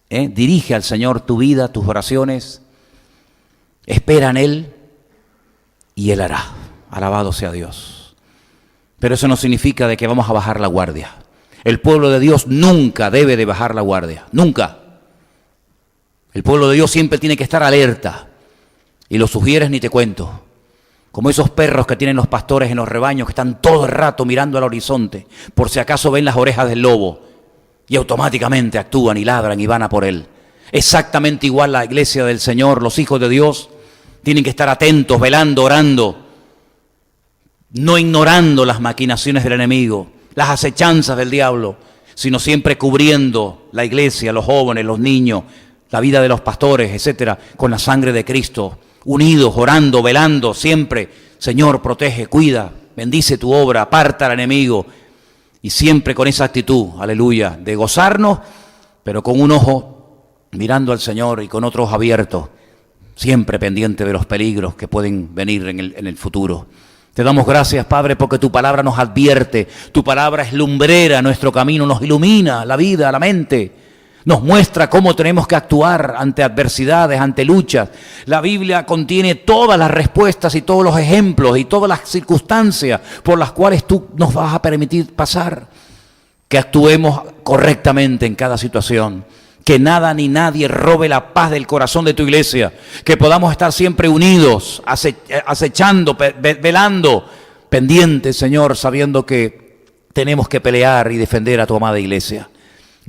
dirige al Señor tu vida, tus oraciones, espera en Él y Él hará. Alabado sea Dios. Pero eso no significa de que vamos a bajar la guardia. El pueblo de Dios nunca debe de bajar la guardia, nunca. El pueblo de Dios siempre tiene que estar alerta. Y los sugieres ni te cuento, como esos perros que tienen los pastores en los rebaños que están todo el rato mirando al horizonte, por si acaso ven las orejas del lobo, y automáticamente actúan y ladran y van a por él. Exactamente igual la iglesia del Señor, los hijos de Dios, tienen que estar atentos, velando, orando, no ignorando las maquinaciones del enemigo, las acechanzas del diablo, sino siempre cubriendo la iglesia, los jóvenes, los niños, la vida de los pastores, etcétera, con la sangre de Cristo. Unidos, orando, velando, siempre, Señor, protege, cuida, bendice tu obra, aparta al enemigo, y siempre con esa actitud, aleluya, de gozarnos, pero con un ojo mirando al Señor y con otro ojo abierto, siempre pendiente de los peligros que pueden venir en el futuro. Te damos gracias, Padre, porque tu palabra nos advierte, tu palabra es lumbrera, nuestro camino nos ilumina la vida, la mente. Nos muestra cómo tenemos que actuar ante adversidades, ante luchas. La Biblia contiene todas las respuestas y todos los ejemplos y todas las circunstancias por las cuales tú nos vas a permitir pasar. Que actuemos correctamente en cada situación. Que nada ni nadie robe la paz del corazón de tu iglesia. Que podamos estar siempre unidos, acechando, velando, pendientes, Señor, sabiendo que tenemos que pelear y defender a tu amada iglesia.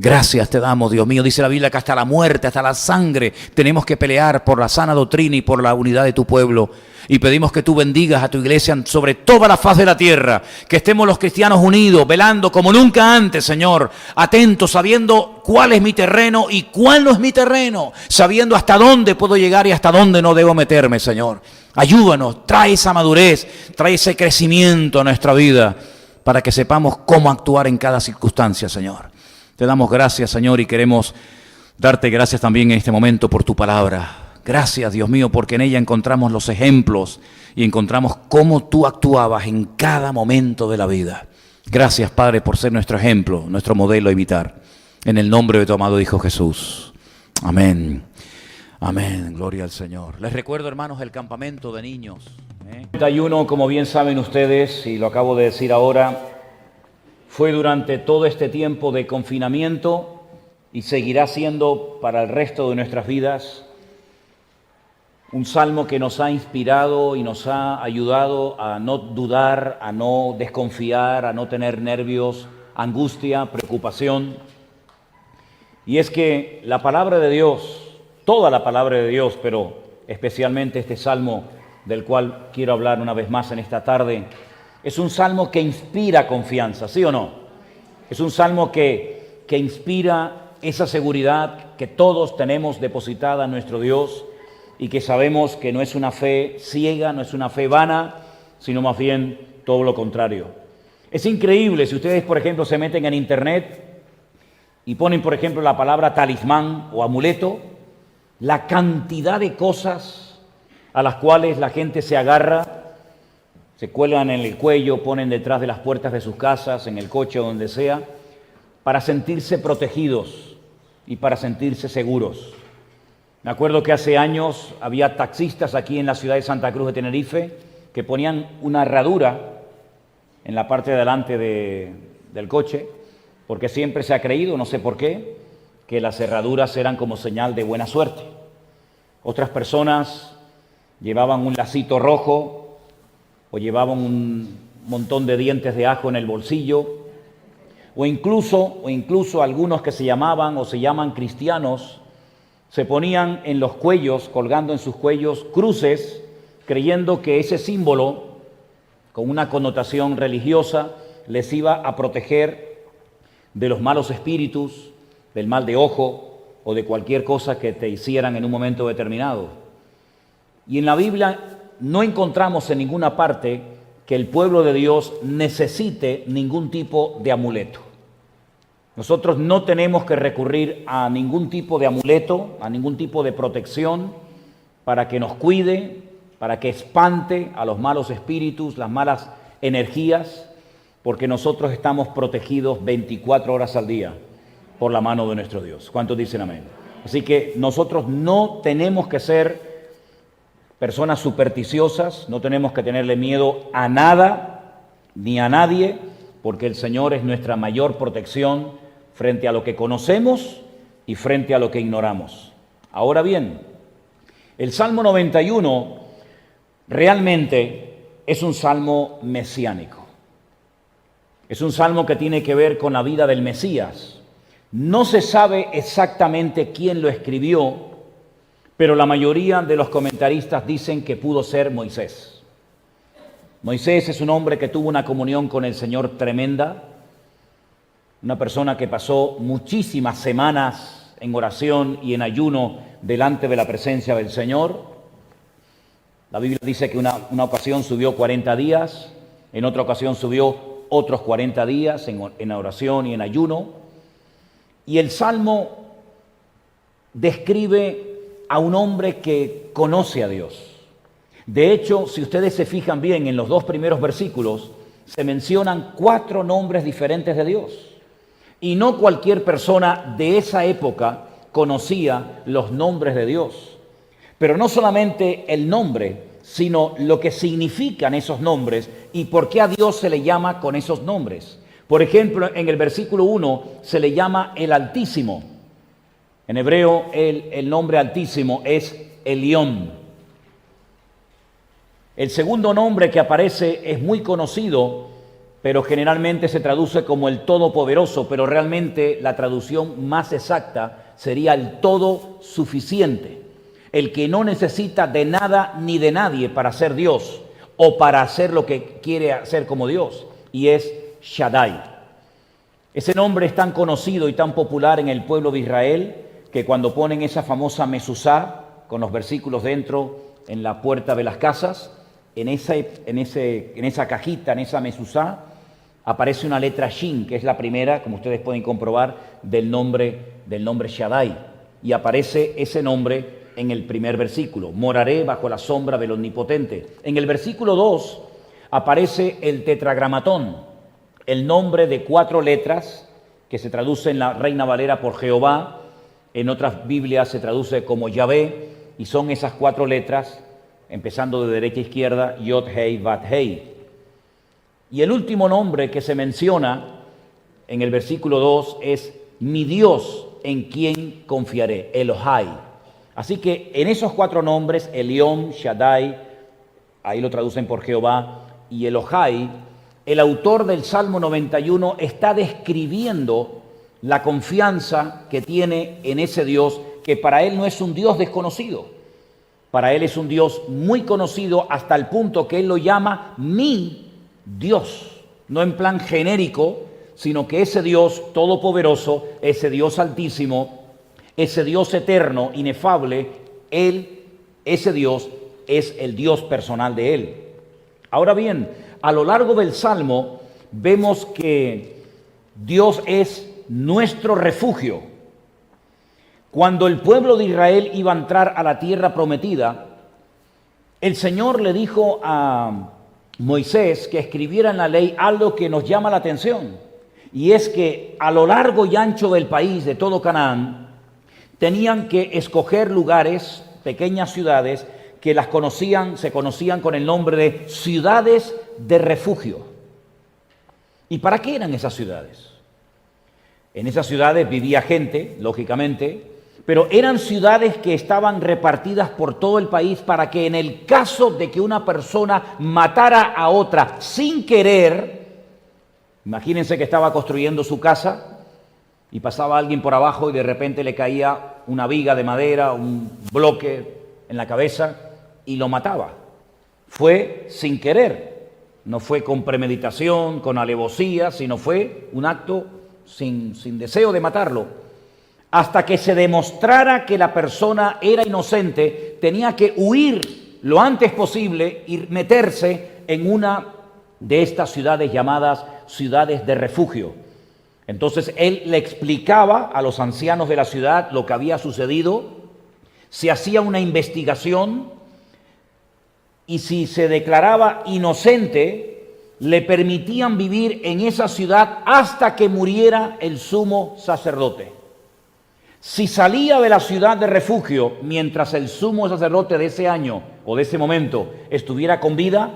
Gracias te damos, Dios mío. Dice la Biblia que hasta la muerte, hasta la sangre, tenemos que pelear por la sana doctrina y por la unidad de tu pueblo. Y pedimos que tú bendigas a tu iglesia sobre toda la faz de la tierra. Que estemos los cristianos unidos, velando como nunca antes, Señor. Atentos, sabiendo cuál es mi terreno y cuál no es mi terreno. Sabiendo hasta dónde puedo llegar y hasta dónde no debo meterme, Señor. Ayúdanos, trae esa madurez, trae ese crecimiento a nuestra vida para que sepamos cómo actuar en cada circunstancia, Señor. Te damos gracias, Señor, y queremos darte gracias también en este momento por tu palabra. Gracias, Dios mío, porque en ella encontramos los ejemplos y encontramos cómo tú actuabas en cada momento de la vida. Gracias, Padre, por ser nuestro ejemplo, nuestro modelo a imitar. En el nombre de tu amado Hijo Jesús. Amén. Amén. Gloria al Señor. Les recuerdo, hermanos, el campamento de niños. 31, como bien saben ustedes, y lo acabo de decir ahora, fue durante todo este tiempo de confinamiento y seguirá siendo para el resto de nuestras vidas un salmo que nos ha inspirado y nos ha ayudado a no dudar, a no desconfiar, a no tener nervios, angustia, preocupación. Y es que la palabra de Dios, toda la palabra de Dios, pero especialmente este salmo del cual quiero hablar una vez más en esta tarde, es un salmo que inspira confianza, ¿sí o no? Es un salmo que inspira esa seguridad que todos tenemos depositada en nuestro Dios y que sabemos que no es una fe ciega, no es una fe vana, sino más bien todo lo contrario. Es increíble si ustedes, por ejemplo, se meten en internet y ponen, por ejemplo, la palabra talismán o amuleto, la cantidad de cosas a las cuales la gente se agarra, se cuelgan en el cuello, ponen detrás de las puertas de sus casas, en el coche o donde sea, para sentirse protegidos y para sentirse seguros. Me acuerdo que hace años había taxistas aquí en la ciudad de Santa Cruz de Tenerife que ponían una herradura en la parte de delante del coche, porque siempre se ha creído, no sé por qué, que las herraduras eran como señal de buena suerte. Otras personas llevaban un lacito rojo o llevaban un montón de dientes de ajo en el bolsillo, o incluso algunos que se llamaban o se llaman cristianos, se ponían en los cuellos, colgando en sus cuellos, cruces, creyendo que ese símbolo, con una connotación religiosa, les iba a proteger de los malos espíritus, del mal de ojo o de cualquier cosa que te hicieran en un momento determinado. Y en la Biblia no encontramos en ninguna parte que el pueblo de Dios necesite ningún tipo de amuleto. Nosotros no tenemos que recurrir a ningún tipo de amuleto, a ningún tipo de protección para que nos cuide, para que espante a los malos espíritus, las malas energías, porque nosotros estamos protegidos 24 horas al día por la mano de nuestro Dios. ¿Cuántos dicen amén? Así que nosotros no tenemos que ser personas supersticiosas, no tenemos que tenerle miedo a nada ni a nadie, porque el Señor es nuestra mayor protección frente a lo que conocemos y frente a lo que ignoramos. Ahora bien, el Salmo 91 realmente es un salmo mesiánico. Es un salmo que tiene que ver con la vida del Mesías. No se sabe exactamente quién lo escribió, pero la mayoría de los comentaristas dicen que pudo ser Moisés. Moisés es un hombre que tuvo una comunión con el Señor tremenda, una persona que pasó muchísimas semanas en oración y en ayuno delante de la presencia del Señor. La Biblia dice que una ocasión subió 40 días, en otra ocasión subió otros 40 días en oración y en ayuno. Y el Salmo describe a un hombre que conoce a Dios. De hecho, si ustedes se fijan bien, en los dos primeros versículos se mencionan 4 nombres diferentes de Dios. Y no cualquier persona de esa época conocía los nombres de Dios. Pero no solamente el nombre, sino lo que significan esos nombres y por qué a Dios se le llama con esos nombres. Por ejemplo, en el versículo 1 se le llama el Altísimo. En hebreo el nombre Altísimo es Elión. El segundo nombre que aparece es muy conocido, pero generalmente se traduce como el Todopoderoso, pero realmente la traducción más exacta sería el Todo Suficiente, el que no necesita de nada ni de nadie para ser Dios o para hacer lo que quiere hacer como Dios, y es Shaddai. Ese nombre es tan conocido y tan popular en el pueblo de Israel que cuando ponen esa famosa mezuzá con los versículos dentro en la puerta de las casas, en esa cajita, en esa mezuzá, aparece una letra Shin, que es la primera, como ustedes pueden comprobar, del nombre Shaddai. Y aparece ese nombre en el primer versículo. Moraré bajo la sombra del Omnipotente. En el versículo 2 aparece el tetragramatón, el nombre de 4 letras que se traduce en la Reina Valera por Jehová. En otras Biblias se traduce como Yahvé, y son esas 4 letras, empezando de derecha a izquierda, Yod, Hei, Bat, Hei. Y el último nombre que se menciona en el versículo 2 es mi Dios en quien confiaré, Elohai. Así que en esos 4 nombres, Elión, Shaddai, ahí lo traducen por Jehová, y Elohai, el autor del Salmo 91 está describiendo la confianza que tiene en ese Dios, que para él no es un Dios desconocido. Para él es un Dios muy conocido hasta el punto que él lo llama mi Dios. No en plan genérico, sino que ese Dios todopoderoso, ese Dios altísimo, ese Dios eterno, inefable, ese Dios es el Dios personal de él. Ahora bien, a lo largo del Salmo vemos que Dios es nuestro refugio. Cuando el pueblo de Israel iba a entrar a la tierra prometida, el Señor le dijo a Moisés que escribiera en la ley algo que nos llama la atención, y es que a lo largo y ancho del país, de todo Canaán, tenían que escoger lugares, pequeñas ciudades, que se conocían con el nombre de ciudades de refugio. ¿Y para qué eran esas ciudades? En esas ciudades vivía gente, lógicamente, pero eran ciudades que estaban repartidas por todo el país para que en el caso de que una persona matara a otra sin querer, imagínense que estaba construyendo su casa y pasaba alguien por abajo y de repente le caía una viga de madera, un bloque en la cabeza y lo mataba. Fue sin querer, no fue con premeditación, con alevosía, sino fue un acto sin deseo de matarlo. Hasta que se demostrara que la persona era inocente, tenía que huir lo antes posible y meterse en una de estas ciudades llamadas ciudades de refugio. Entonces él le explicaba a los ancianos de la ciudad lo que había sucedido, se hacía una investigación y si se declaraba inocente, le permitían vivir en esa ciudad hasta que muriera el sumo sacerdote. Si salía de la ciudad de refugio mientras el sumo sacerdote de ese año o de ese momento estuviera con vida,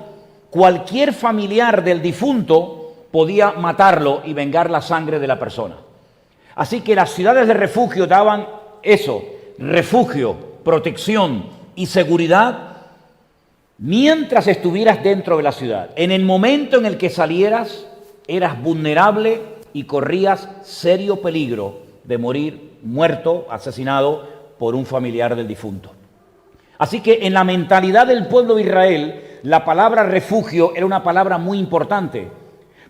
cualquier familiar del difunto podía matarlo y vengar la sangre de la persona. Así que las ciudades de refugio daban eso, refugio, protección y seguridad mientras estuvieras dentro de la ciudad. En el momento en el que salieras, eras vulnerable y corrías serio peligro de morir muerto, asesinado por un familiar del difunto. Así que en la mentalidad del pueblo de Israel, la palabra refugio era una palabra muy importante,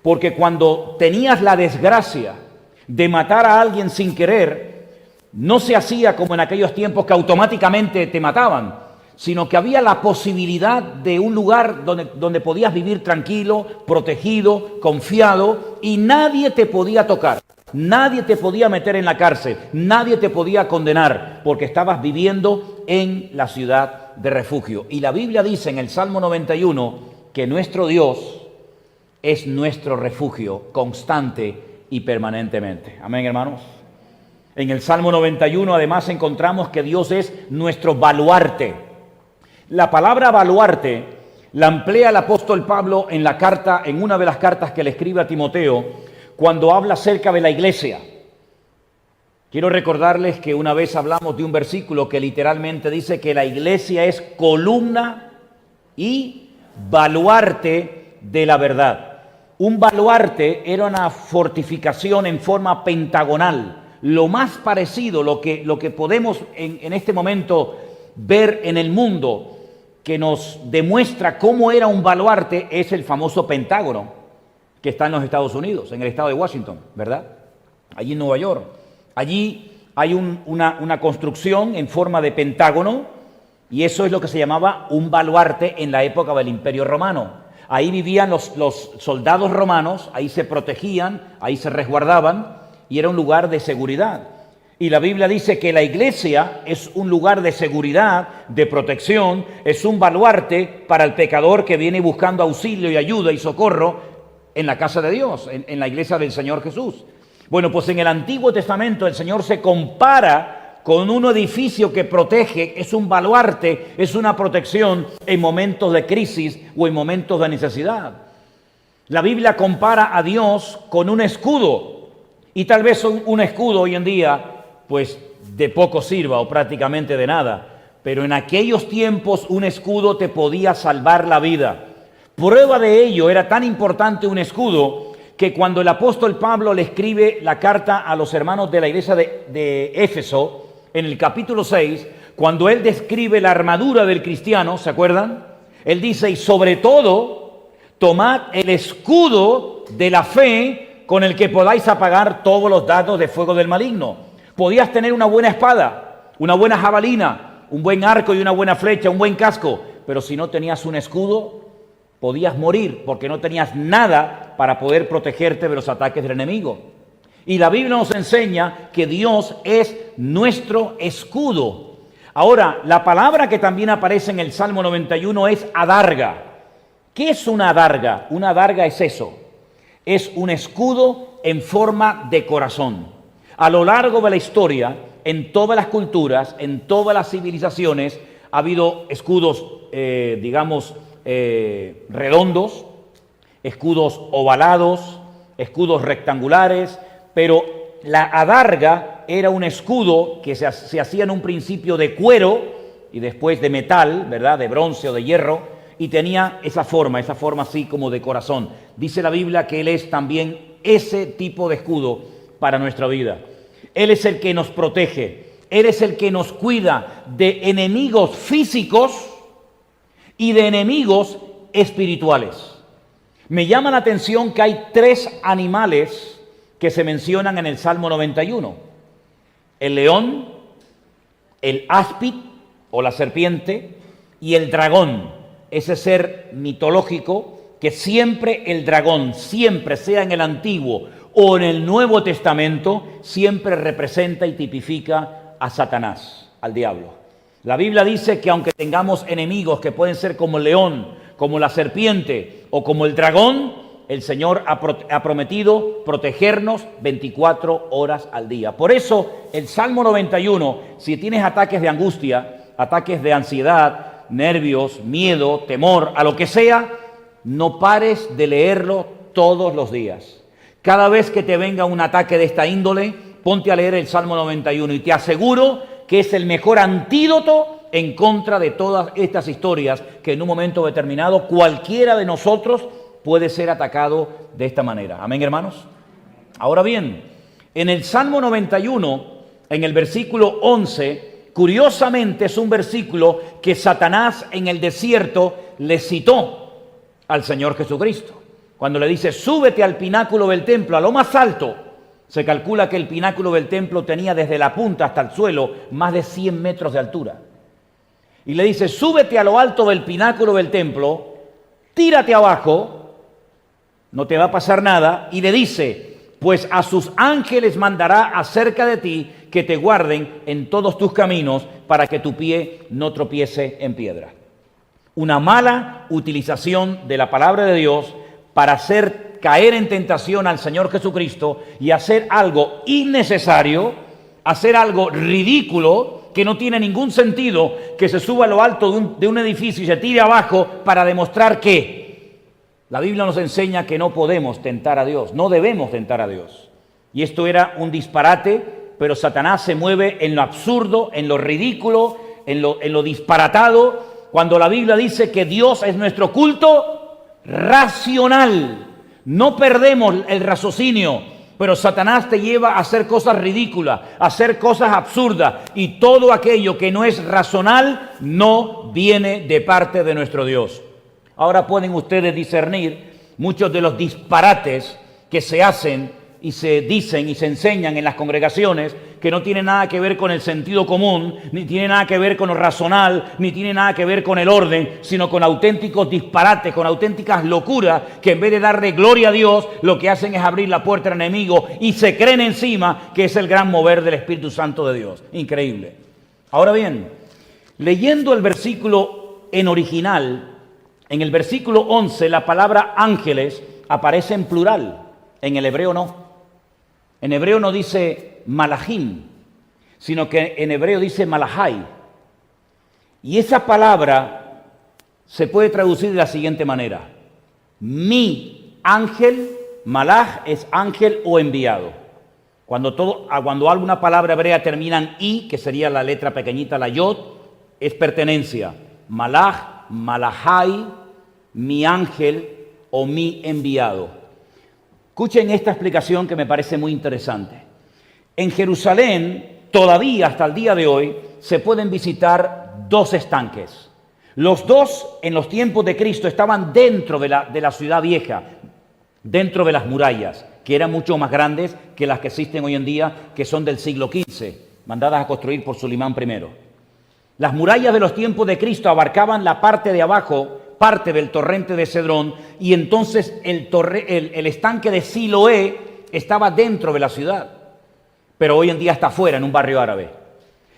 porque cuando tenías la desgracia de matar a alguien sin querer, no se hacía como en aquellos tiempos que automáticamente te mataban, sino que había la posibilidad de un lugar donde podías vivir tranquilo, protegido, confiado, y nadie te podía tocar. Nadie te podía meter en la cárcel, nadie te podía condenar, porque estabas viviendo en la ciudad de refugio. Y la Biblia dice en el Salmo 91 que nuestro Dios es nuestro refugio constante y permanentemente. Amén, hermanos. En el Salmo 91 además encontramos que Dios es nuestro baluarte. La palabra baluarte la emplea el apóstol Pablo en una de las cartas que le escribe a Timoteo, cuando habla acerca de la iglesia. Quiero recordarles que una vez hablamos de un versículo que literalmente dice que la iglesia es columna y baluarte de la verdad. Un baluarte era una fortificación en forma pentagonal, lo más parecido, lo que podemos en este momento ver en el mundo, que nos demuestra cómo era un baluarte, es el famoso Pentágono, que está en los Estados Unidos, en el estado de Washington, ¿verdad? Allí en Nueva York. Allí hay una construcción en forma de pentágono, y eso es lo que se llamaba un baluarte en la época del Imperio Romano. Ahí vivían los soldados romanos, ahí se protegían, ahí se resguardaban, y era un lugar de seguridad. Y la Biblia dice que la iglesia es un lugar de seguridad, de protección, es un baluarte para el pecador que viene buscando auxilio y ayuda y socorro en la casa de Dios, en la iglesia del Señor Jesús. Bueno, pues en el Antiguo Testamento el Señor se compara con un edificio que protege, es un baluarte, es una protección en momentos de crisis o en momentos de necesidad. La Biblia compara a Dios con un escudo, y tal vez un escudo hoy en día, pues de poco sirva o prácticamente de nada, pero en aquellos tiempos un escudo te podía salvar la vida. Prueba de ello, era tan importante un escudo que cuando el apóstol Pablo le escribe la carta a los hermanos de la iglesia de Éfeso, en el capítulo 6, cuando él describe la armadura del cristiano, ¿se acuerdan? Él dice, y sobre todo, tomad el escudo de la fe con el que podáis apagar todos los dardos de fuego del maligno. Podías tener una buena espada, una buena jabalina, un buen arco y una buena flecha, un buen casco, pero si no tenías un escudo, podías morir porque no tenías nada para poder protegerte de los ataques del enemigo. Y la Biblia nos enseña que Dios es nuestro escudo. Ahora, la palabra que también aparece en el Salmo 91 es adarga. ¿Qué es una adarga? Una adarga es eso. Es un escudo en forma de corazón. A lo largo de la historia, en todas las culturas, en todas las civilizaciones, ha habido escudos, redondos, escudos ovalados, escudos rectangulares, pero la adarga era un escudo que se hacía en un principio de cuero y después de metal, ¿verdad?, de bronce o de hierro, y tenía esa forma así como de corazón. Dice la Biblia que Él es también ese tipo de escudo para nuestra vida. Él es el que nos protege, Él es el que nos cuida de enemigos físicos y de enemigos espirituales. Me llama la atención que hay 3 animales que se mencionan en el Salmo 91. El león, el áspid o la serpiente y el dragón, ese ser mitológico que siempre el dragón, siempre sea en el Antiguo o en el Nuevo Testamento, siempre representa y tipifica a Satanás, al diablo. La Biblia dice que aunque tengamos enemigos que pueden ser como el león, como la serpiente o como el dragón, el Señor ha prometido protegernos 24 horas al día. Por eso el Salmo 91, si tienes ataques de angustia, ataques de ansiedad, nervios, miedo, temor, a lo que sea, no pares de leerlo todos los días. Cada vez que te venga un ataque de esta índole, ponte a leer el Salmo 91 y te aseguro que es el mejor antídoto en contra de todas estas historias que en un momento determinado cualquiera de nosotros puede ser atacado de esta manera. Amén, hermanos. Ahora bien, en el Salmo 91, en el versículo 11, curiosamente es un versículo que Satanás en el desierto le citó al Señor Jesucristo. Cuando le dice, súbete al pináculo del templo, a lo más alto. Se calcula que el pináculo del templo tenía desde la punta hasta el suelo más de 100 metros de altura. Y le dice, súbete a lo alto del pináculo del templo, tírate abajo, no te va a pasar nada, y le dice, pues a sus ángeles mandará acerca de ti que te guarden en todos tus caminos para que tu pie no tropiece en piedra. Una mala utilización de la palabra de Dios para hacer caer en tentación al Señor Jesucristo y hacer algo innecesario, hacer algo ridículo, que no tiene ningún sentido, que se suba a lo alto de un edificio y se tire abajo para demostrar que la Biblia nos enseña que no podemos tentar a Dios, no debemos tentar a Dios. Y esto era un disparate, pero Satanás se mueve en lo absurdo, en lo ridículo, en lo disparatado, cuando la Biblia dice que Dios es nuestro culto racional. No perdemos el raciocinio, pero Satanás te lleva a hacer cosas ridículas, a hacer cosas absurdas, y todo aquello que no es racional no viene de parte de nuestro Dios. Ahora pueden ustedes discernir muchos de los disparates que se hacen y se dicen y se enseñan en las congregaciones, que no tienen nada que ver con el sentido común, ni tiene nada que ver con lo racional, ni tiene nada que ver con el orden, sino con auténticos disparates, con auténticas locuras, que en vez de darle gloria a Dios, lo que hacen es abrir la puerta al enemigo y se creen encima que es el gran mover del Espíritu Santo de Dios. Increíble. Ahora bien, leyendo el versículo en original, en el versículo 11, la palabra ángeles aparece en plural, en el hebreo no. En hebreo no dice malachim, sino que en hebreo dice malahai. Y esa palabra se puede traducir de la siguiente manera. Mi ángel, malach es ángel o enviado. Cuando alguna palabra hebrea termina en i, que sería la letra pequeñita, la yod, es pertenencia. Malach, malahai, mi ángel o mi enviado. Escuchen esta explicación que me parece muy interesante. En Jerusalén, todavía hasta el día de hoy, se pueden visitar dos estanques. Los dos, en los tiempos de Cristo, estaban dentro de la ciudad vieja, dentro de las murallas, que eran mucho más grandes que las que existen hoy en día, que son del siglo XV, mandadas a construir por Sulimán I. Las murallas de los tiempos de Cristo abarcaban la parte de abajo, parte del torrente de Cedrón, y entonces el estanque de Siloé estaba dentro de la ciudad, pero hoy en día está fuera, en un barrio árabe.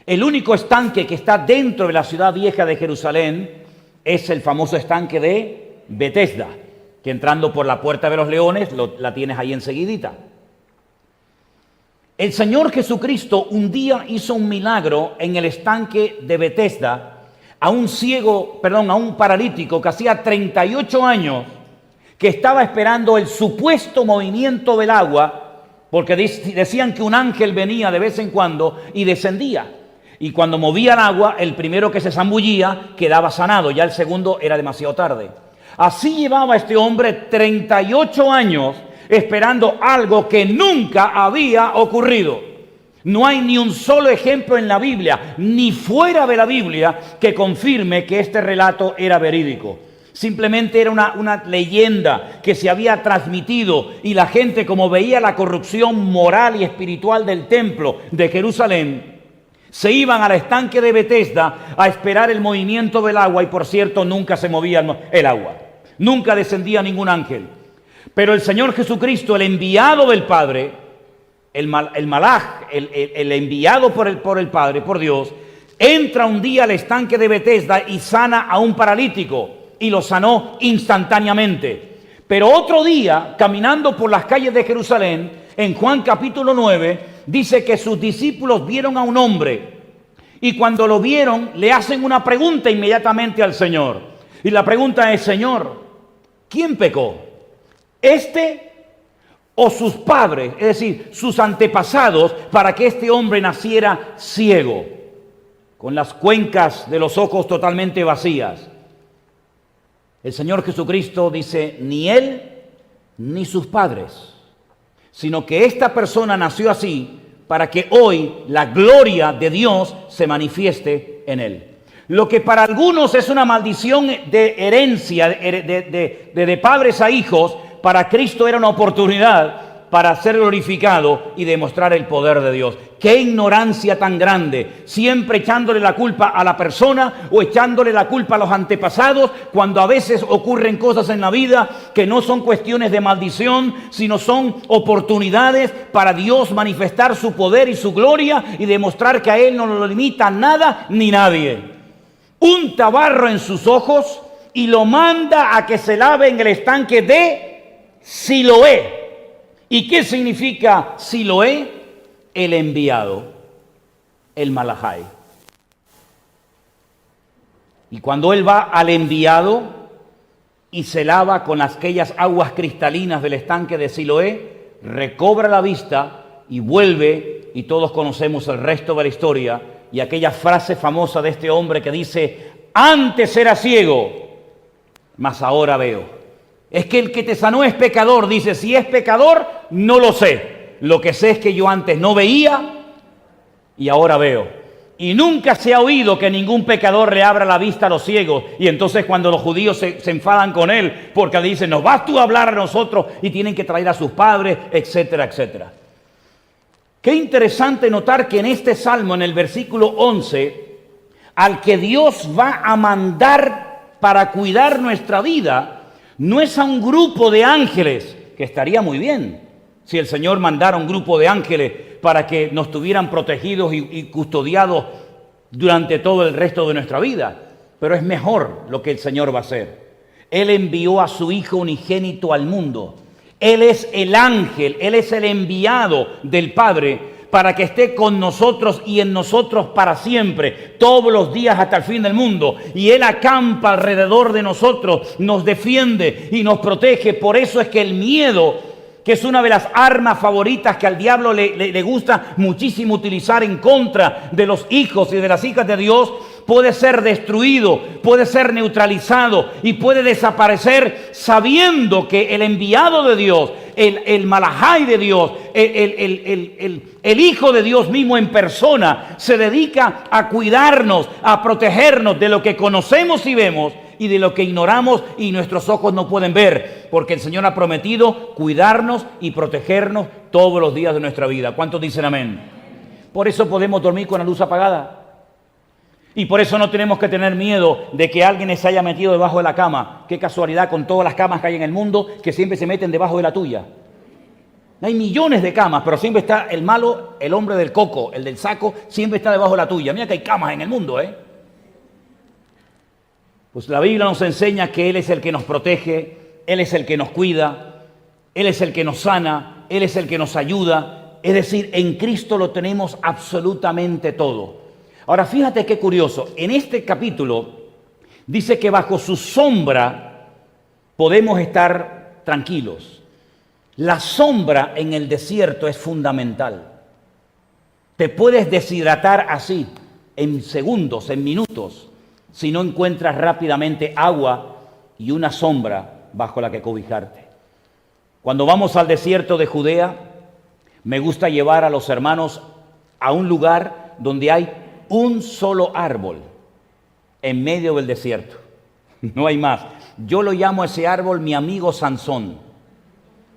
El único estanque que está dentro de la ciudad vieja de Jerusalén es el famoso estanque de Betesda, que entrando por la Puerta de los Leones la tienes ahí enseguidita. El Señor Jesucristo un día hizo un milagro en el estanque de Betesda a un paralítico que hacía 38 años que estaba esperando el supuesto movimiento del agua, porque decían que un ángel venía de vez en cuando y descendía. Y cuando movía el agua, el primero que se zambullía quedaba sanado, ya el segundo era demasiado tarde. Así llevaba este hombre 38 años esperando algo que nunca había ocurrido. No hay ni un solo ejemplo en la Biblia, ni fuera de la Biblia, que confirme que este relato era verídico. Simplemente era una leyenda que se había transmitido y la gente, como veía la corrupción moral y espiritual del templo de Jerusalén, se iban al estanque de Betesda a esperar el movimiento del agua y, por cierto, nunca se movía el agua. Nunca descendía ningún ángel. Pero el Señor Jesucristo, el enviado del Padre, el malaj, el enviado por el Padre, por Dios, entra un día al estanque de Betesda y sana a un paralítico, y lo sanó instantáneamente. Pero otro día, caminando por las calles de Jerusalén, en Juan capítulo 9, dice que sus discípulos vieron a un hombre, y cuando lo vieron, le hacen una pregunta inmediatamente al Señor. Y la pregunta es: Señor, ¿quién pecó? ¿Este o sus padres, es decir, sus antepasados, para que este hombre naciera ciego, con las cuencas de los ojos totalmente vacías? El Señor Jesucristo dice: ni él ni sus padres, sino que esta persona nació así para que hoy la gloria de Dios se manifieste en él. Lo que para algunos es una maldición de herencia, de padres a hijos, para Cristo era una oportunidad para ser glorificado y demostrar el poder de Dios. ¡Qué ignorancia tan grande! Siempre echándole la culpa a la persona o echándole la culpa a los antepasados, cuando a veces ocurren cosas en la vida que no son cuestiones de maldición, sino son oportunidades para Dios manifestar su poder y su gloria y demostrar que a Él no lo limita nada ni nadie. Unta barro en sus ojos y lo manda a que se lave en el estanque de Siloé. ¿Y qué significa Siloé? El enviado, el Malahai. Y cuando él va al enviado y se lava con aquellas aguas cristalinas del estanque de Siloé, recobra la vista y vuelve, y todos conocemos el resto de la historia, y aquella frase famosa de este hombre que dice: antes era ciego, mas ahora veo. Es que el que te sanó es pecador. Dice: si es pecador, no lo sé. Lo que sé es que yo antes no veía y ahora veo. Y nunca se ha oído que ningún pecador le abra la vista a los ciegos. Y entonces cuando los judíos se enfadan con él, porque le dicen: ¿nos vas tú a hablar a nosotros? Y tienen que traer a sus padres, etcétera, etcétera. Qué interesante notar que en este salmo, en el versículo 11, al que Dios va a mandar para cuidar nuestra vida, no es a un grupo de ángeles, que estaría muy bien si el Señor mandara un grupo de ángeles para que nos tuvieran protegidos y custodiados durante todo el resto de nuestra vida. Pero es mejor lo que el Señor va a hacer. Él envió a su Hijo unigénito al mundo. Él es el ángel, Él es el enviado del Padre para que esté con nosotros y en nosotros para siempre, todos los días hasta el fin del mundo. Y Él acampa alrededor de nosotros, nos defiende y nos protege. Por eso es que el miedo, que es una de las armas favoritas que al diablo le gusta muchísimo utilizar en contra de los hijos y de las hijas de Dios, puede ser destruido, puede ser neutralizado y puede desaparecer sabiendo que el enviado de Dios, el Malahai de Dios, el Hijo de Dios mismo en persona, se dedica a cuidarnos, a protegernos de lo que conocemos y vemos y de lo que ignoramos y nuestros ojos no pueden ver, porque el Señor ha prometido cuidarnos y protegernos todos los días de nuestra vida. ¿Cuántos dicen amén? Por eso podemos dormir con la luz apagada. Y por eso no tenemos que tener miedo de que alguien se haya metido debajo de la cama. Qué casualidad con todas las camas que hay en el mundo que siempre se meten debajo de la tuya. Hay millones de camas, pero siempre está el malo, el hombre del coco, el del saco, siempre está debajo de la tuya. Mira que hay camas en el mundo, ¿eh? Pues la Biblia nos enseña que Él es el que nos protege, Él es el que nos cuida, Él es el que nos sana, Él es el que nos ayuda. Es decir, en Cristo lo tenemos absolutamente todo. Ahora, fíjate qué curioso. En este capítulo dice que bajo su sombra podemos estar tranquilos. La sombra en el desierto es fundamental. Te puedes deshidratar así, en segundos, en minutos, si no encuentras rápidamente agua y una sombra bajo la que cobijarte. Cuando vamos al desierto de Judea, me gusta llevar a los hermanos a un lugar donde hay un solo árbol en medio del desierto. No hay más. Yo lo llamo a ese árbol mi amigo Sansón.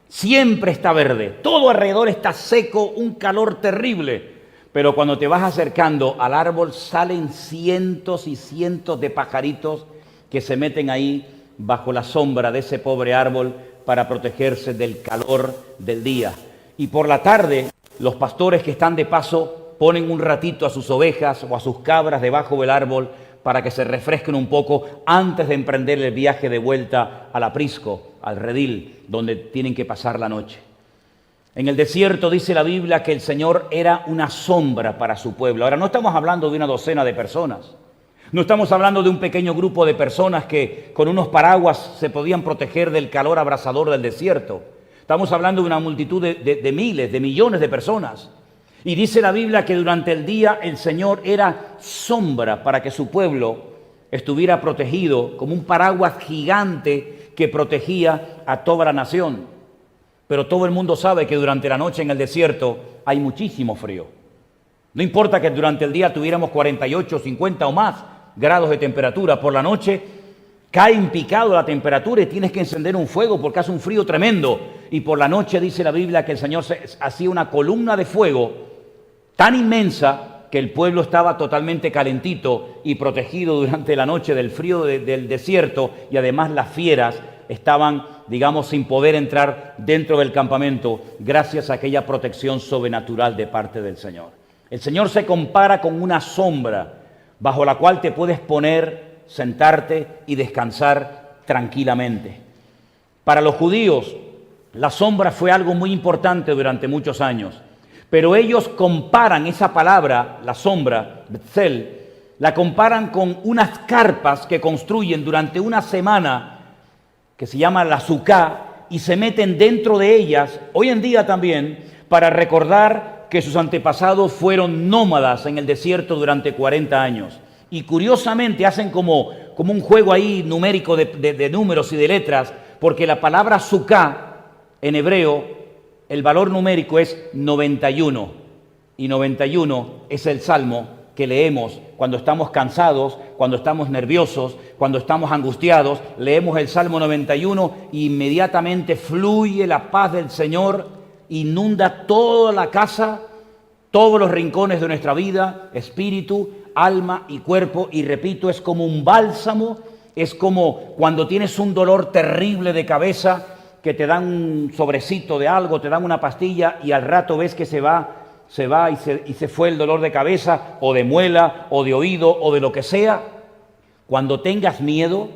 Siempre está verde, todo alrededor está seco, un calor terrible. Pero cuando te vas acercando al árbol salen cientos y cientos de pajaritos que se meten ahí bajo la sombra de ese pobre árbol para protegerse del calor del día. Y por la tarde los pastores que están de paso ponen un ratito a sus ovejas o a sus cabras debajo del árbol para que se refresquen un poco antes de emprender el viaje de vuelta al aprisco, al redil, donde tienen que pasar la noche. En el desierto dice la Biblia que el Señor era una sombra para su pueblo. Ahora, no estamos hablando de una docena de personas. No estamos hablando de un pequeño grupo de personas que con unos paraguas se podían proteger del calor abrasador del desierto. Estamos hablando de una multitud de miles, de millones de personas. Y dice la Biblia que durante el día el Señor era sombra para que su pueblo estuviera protegido, como un paraguas gigante que protegía a toda la nación. Pero todo el mundo sabe que durante la noche en el desierto hay muchísimo frío. No importa que durante el día tuviéramos 48, 50 o más grados de temperatura, por la noche cae en picado la temperatura y tienes que encender un fuego porque hace un frío tremendo. Y por la noche dice la Biblia que el Señor hacía una columna de fuego tan inmensa que el pueblo estaba totalmente calentito y protegido durante la noche del frío del desierto, y además las fieras estaban, digamos, sin poder entrar dentro del campamento gracias a aquella protección sobrenatural de parte del Señor. El Señor se compara con una sombra bajo la cual te puedes poner, sentarte y descansar tranquilamente. Para los judíos, la sombra fue algo muy importante durante muchos años. Pero ellos comparan esa palabra, la sombra, Betzel, la comparan con unas carpas que construyen durante una semana, que se llama la Sukkah, y se meten dentro de ellas, hoy en día también, para recordar que sus antepasados fueron nómadas en el desierto durante 40 años. Y curiosamente hacen como un juego ahí numérico de números y de letras, porque la palabra Sukkah en hebreo, el valor numérico es 91, y 91 es el salmo que leemos cuando estamos cansados, cuando estamos nerviosos, cuando estamos angustiados. Leemos el Salmo 91 e inmediatamente fluye la paz del Señor, inunda toda la casa, todos los rincones de nuestra vida, espíritu, alma y cuerpo. Y repito, es como un bálsamo, es como cuando tienes un dolor terrible de cabeza, que te dan un sobrecito de algo, te dan una pastilla y al rato ves que se va y se fue el dolor de cabeza o de muela o de oído o de lo que sea. Cuando tengas miedo,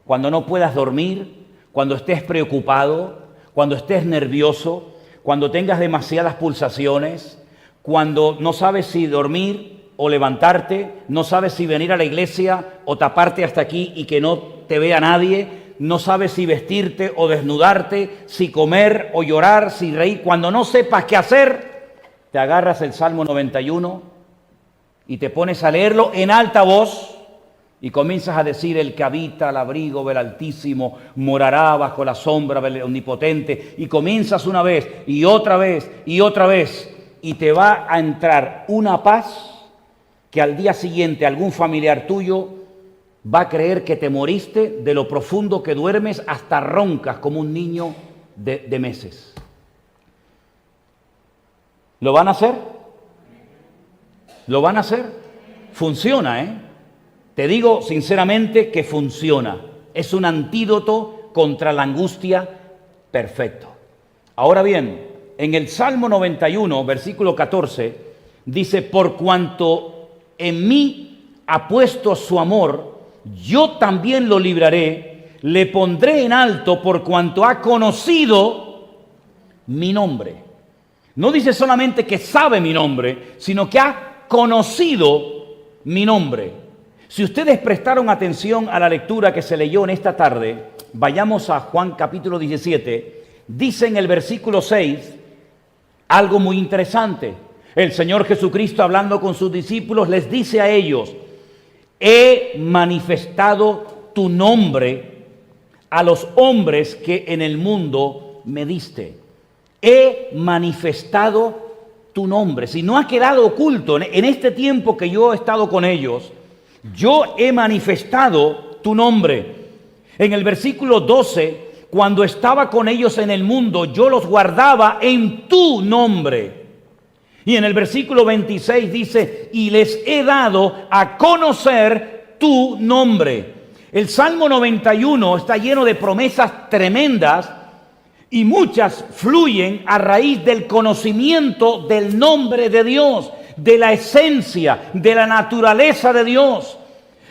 cuando no puedas dormir, cuando estés preocupado, cuando estés nervioso, cuando tengas demasiadas pulsaciones, cuando no sabes si dormir o levantarte, no sabes si venir a la iglesia o taparte hasta aquí y que no te vea nadie, no sabes si vestirte o desnudarte, si comer o llorar, si reír. Cuando no sepas qué hacer, te agarras el Salmo 91 y te pones a leerlo en alta voz. y comienzas a decir: el que habita al abrigo del Altísimo morará bajo la sombra del Omnipotente, y comienzas una vez y otra vez y otra vez, y te va a entrar una paz que al día siguiente algún familiar tuyo va a creer que te moriste de lo profundo que duermes, hasta roncas como un niño de meses. ¿Lo van a hacer? ¿Lo van a hacer? Funciona, ¿eh? Te digo sinceramente que funciona. Es un antídoto contra la angustia perfecto. Ahora bien, en el Salmo 91, versículo 14, dice: por cuanto en mí ha puesto su amor, yo también lo libraré, le pondré en alto por cuanto ha conocido mi nombre. No dice solamente que sabe mi nombre, sino que ha conocido mi nombre. Si ustedes prestaron atención a la lectura que se leyó en esta tarde, vayamos a Juan capítulo 17, dice en el versículo 6 algo muy interesante. El Señor Jesucristo, hablando con sus discípulos, les dice a ellos: he manifestado tu nombre a los hombres que en el mundo me diste. He manifestado tu nombre. Si no ha quedado oculto en este tiempo que yo he estado con ellos, yo he manifestado tu nombre. En el versículo 12, cuando estaba con ellos en el mundo, yo los guardaba en tu nombre. Y en el versículo 26 dice: y les he dado a conocer tu nombre. El Salmo 91 está lleno de promesas tremendas, y muchas fluyen a raíz del conocimiento del nombre de Dios, de la esencia, de la naturaleza de Dios.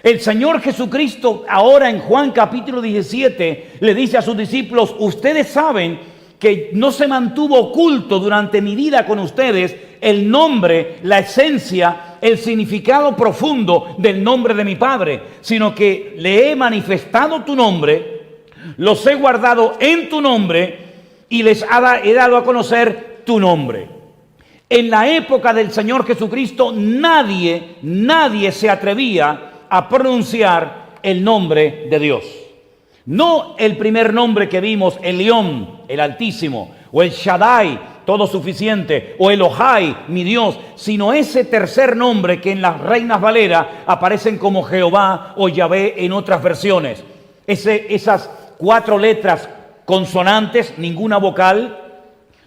El Señor Jesucristo ahora en Juan capítulo 17 le dice a sus discípulos: ustedes saben que no se mantuvo oculto durante mi vida con ustedes el nombre, la esencia, el significado profundo del nombre de mi Padre, sino que le he manifestado tu nombre, los he guardado en tu nombre y les he dado a conocer tu nombre. En la época del Señor Jesucristo nadie se atrevía a pronunciar el nombre de Dios. No el primer nombre que vimos, el León, el Altísimo, o el Shaddai, todo suficiente, o Elohai, mi Dios, sino ese tercer nombre que en las Reinas Valera aparecen como Jehová o Yahvé en otras versiones. Esas 4 letras consonantes, ninguna vocal,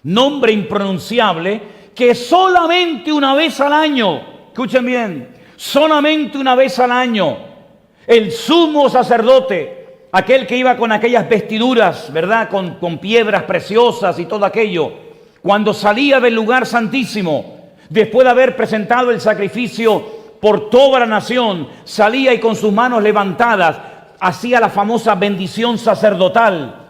nombre impronunciable, que solamente una vez al año, escuchen bien, solamente una vez al año, el sumo sacerdote, aquel que iba con aquellas vestiduras, ¿verdad?, con piedras preciosas y todo aquello, cuando salía del lugar santísimo, después de haber presentado el sacrificio por toda la nación, salía y con sus manos levantadas hacía la famosa bendición sacerdotal.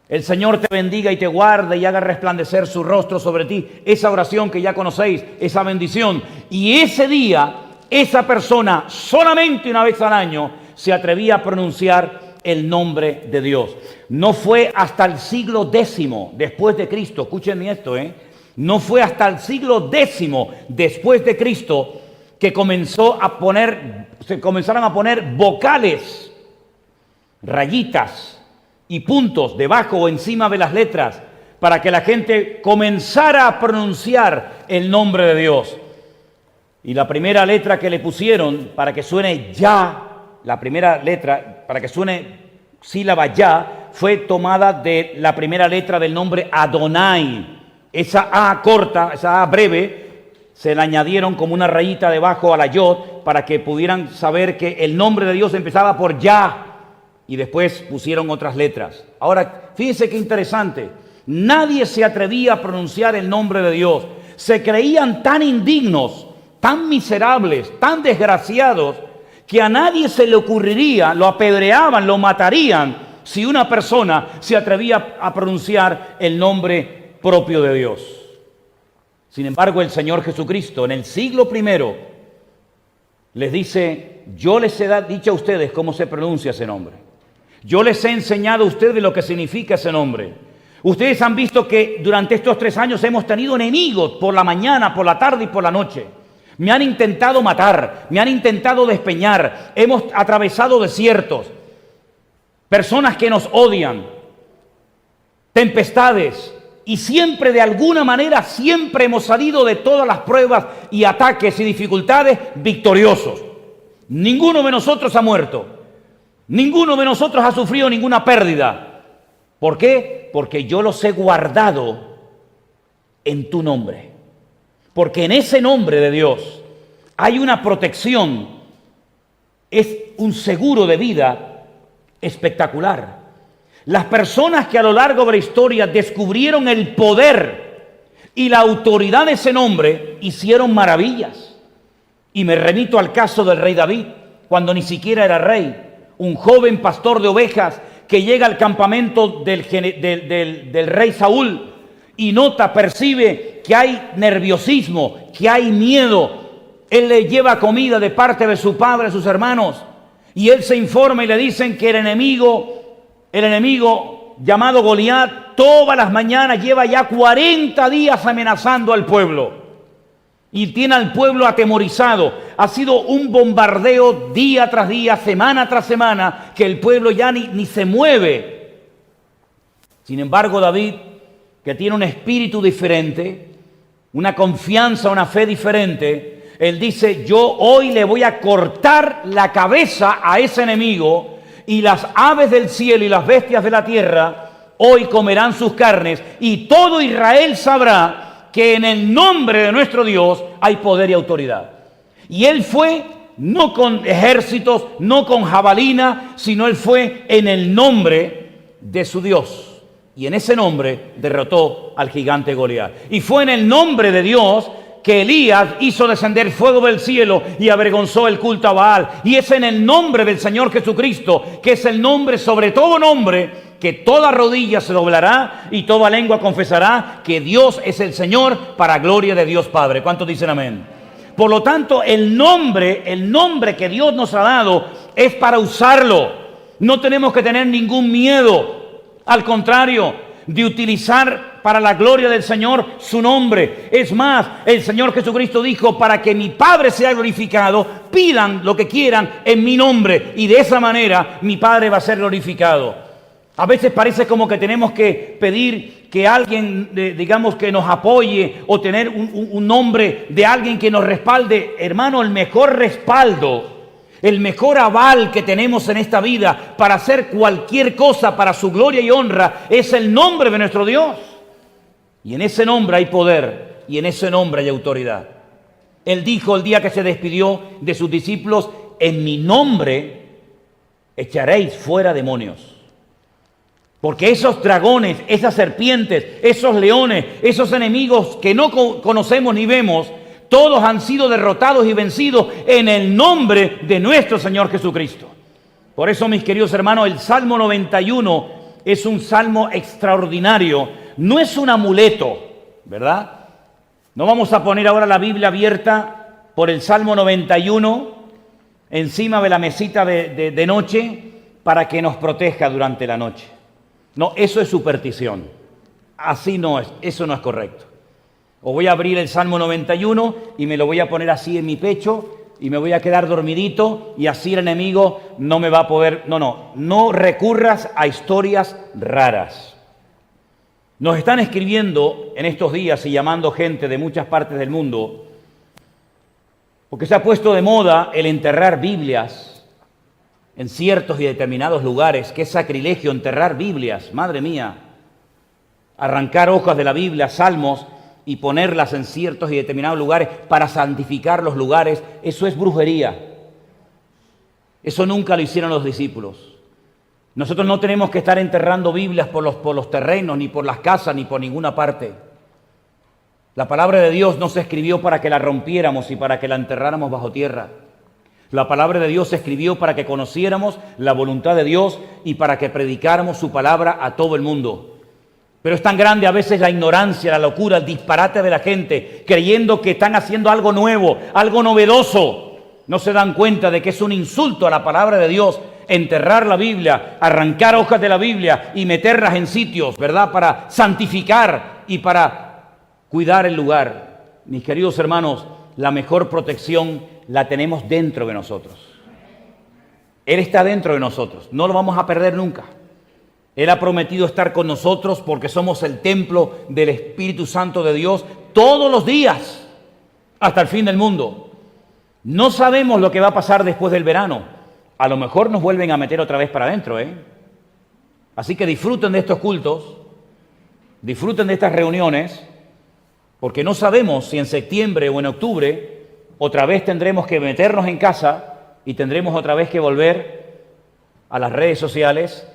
El Señor te bendiga y te guarde y haga resplandecer su rostro sobre ti. Esa oración que ya conocéis, esa bendición. Y ese día, esa persona, solamente una vez al año, se atrevía a pronunciar el nombre de Dios. No fue hasta el siglo X después de Cristo, escuchen esto, no fue hasta el siglo X después de Cristo que se comenzaron a poner vocales, rayitas y puntos debajo o encima de las letras para que la gente comenzara a pronunciar el nombre de Dios. Y la primera letra que le pusieron para que suene ya, la primera letra para que suene sílaba ya, fue tomada de la primera letra del nombre Adonai. Esa A corta, esa A breve, se le añadieron como una rayita debajo a la yod para que pudieran saber que el nombre de Dios empezaba por ya. Y después pusieron otras letras. Ahora, fíjense qué interesante. Nadie se atrevía a pronunciar el nombre de Dios. Se creían tan indignos, tan miserables, tan desgraciados, que a nadie se le ocurriría, lo apedreaban, lo matarían, si una persona se atrevía a pronunciar el nombre propio de Dios. Sin embargo, el Señor Jesucristo, en el siglo I, les dice: yo les he dicho a ustedes cómo se pronuncia ese nombre. Yo les he enseñado a ustedes lo que significa ese nombre. Ustedes han visto que durante estos 3 años hemos tenido enemigos por la mañana, por la tarde y por la noche. Me han intentado matar, me han intentado despeñar, hemos atravesado desiertos, personas que nos odian, tempestades, y siempre de alguna manera, siempre hemos salido de todas las pruebas y ataques y dificultades victoriosos. Ninguno de nosotros ha muerto, ninguno de nosotros ha sufrido ninguna pérdida. ¿Por qué? Porque yo los he guardado en tu nombre. Porque en ese nombre de Dios hay una protección, es un seguro de vida espectacular. Las personas que a lo largo de la historia descubrieron el poder y la autoridad de ese nombre, hicieron maravillas. Y me remito al caso del rey David, cuando ni siquiera era rey, un joven pastor de ovejas que llega al campamento del rey Saúl y nota, percibe que hay nerviosismo, que hay miedo. Él le lleva comida de parte de su padre, de sus hermanos, y él se informa y le dicen que el enemigo llamado Goliat, todas las mañanas lleva ya 40 días amenazando al pueblo y tiene al pueblo atemorizado. Ha sido un bombardeo día tras día, semana tras semana, que el pueblo ya ni se mueve. Sin embargo, David, que tiene un espíritu diferente, una confianza, una fe diferente, él dice: yo hoy le voy a cortar la cabeza a ese enemigo, y las aves del cielo y las bestias de la tierra hoy comerán sus carnes, y todo Israel sabrá que en el nombre de nuestro Dios hay poder y autoridad. Y él fue no con ejércitos, no con jabalina, sino él fue en el nombre de su Dios. Y en ese nombre derrotó al gigante Goliat. Y fue en el nombre de Dios que Elías hizo descender fuego del cielo y avergonzó el culto a Baal. Y es en el nombre del Señor Jesucristo, que es el nombre sobre todo nombre, que toda rodilla se doblará y toda lengua confesará que Dios es el Señor, para gloria de Dios Padre. ¿Cuántos dicen amén? Por lo tanto, el nombre que Dios nos ha dado es para usarlo. No tenemos que tener ningún miedo. Al contrario, de utilizar para la gloria del Señor su nombre. Es más, el Señor Jesucristo dijo: para que mi Padre sea glorificado, pidan lo que quieran en mi nombre, y de esa manera mi Padre va a ser glorificado. A veces parece como que tenemos que pedir que alguien, digamos, que nos apoye, o tener un nombre de alguien que nos respalde. Hermano, el mejor respaldo, el mejor aval que tenemos en esta vida para hacer cualquier cosa para su gloria y honra es el nombre de nuestro Dios. Y en ese nombre hay poder, y en ese nombre hay autoridad. Él dijo el día que se despidió de sus discípulos: en mi nombre echaréis fuera demonios. Porque esos dragones, esas serpientes, esos leones, esos enemigos que no conocemos ni vemos, todos han sido derrotados y vencidos en el nombre de nuestro Señor Jesucristo. Por eso, mis queridos hermanos, el Salmo 91 es un salmo extraordinario. No es un amuleto, ¿verdad? No vamos a poner ahora la Biblia abierta por el Salmo 91 encima de la mesita de noche para que nos proteja durante la noche. No, eso es superstición. Así no es, eso no es correcto. O voy a abrir el Salmo 91 y me lo voy a poner así en mi pecho y me voy a quedar dormidito, y así el enemigo no me va a poder... No recurras a historias raras. Nos están escribiendo en estos días y llamando gente de muchas partes del mundo, porque se ha puesto de moda el enterrar Biblias en ciertos y determinados lugares. ¡Qué sacrilegio enterrar Biblias! Madre mía. Arrancar hojas de la Biblia, salmos, y ponerlas en ciertos y determinados lugares para santificar los lugares. Eso es brujería. Eso nunca lo hicieron los discípulos. Nosotros no tenemos que estar enterrando Biblias por los terrenos, ni por las casas, ni por ninguna parte. La palabra de Dios no se escribió para que la rompiéramos y para que la enterráramos bajo tierra. La palabra de Dios se escribió para que conociéramos la voluntad de Dios y para que predicáramos su palabra a todo el mundo. Pero es tan grande a veces la ignorancia, la locura, el disparate de la gente, creyendo que están haciendo algo nuevo, algo novedoso. No se dan cuenta de que es un insulto a la palabra de Dios enterrar la Biblia, arrancar hojas de la Biblia y meterlas en sitios, ¿verdad?, para santificar y para cuidar el lugar. Mis queridos hermanos, la mejor protección la tenemos dentro de nosotros. Él está dentro de nosotros, no lo vamos a perder nunca. Él ha prometido estar con nosotros porque somos el templo del Espíritu Santo de Dios todos los días, hasta el fin del mundo. No sabemos lo que va a pasar después del verano. A lo mejor nos vuelven a meter otra vez para adentro, Así que disfruten de estos cultos, disfruten de estas reuniones, porque no sabemos si en septiembre o en octubre otra vez tendremos que meternos en casa y tendremos otra vez que volver a las redes sociales,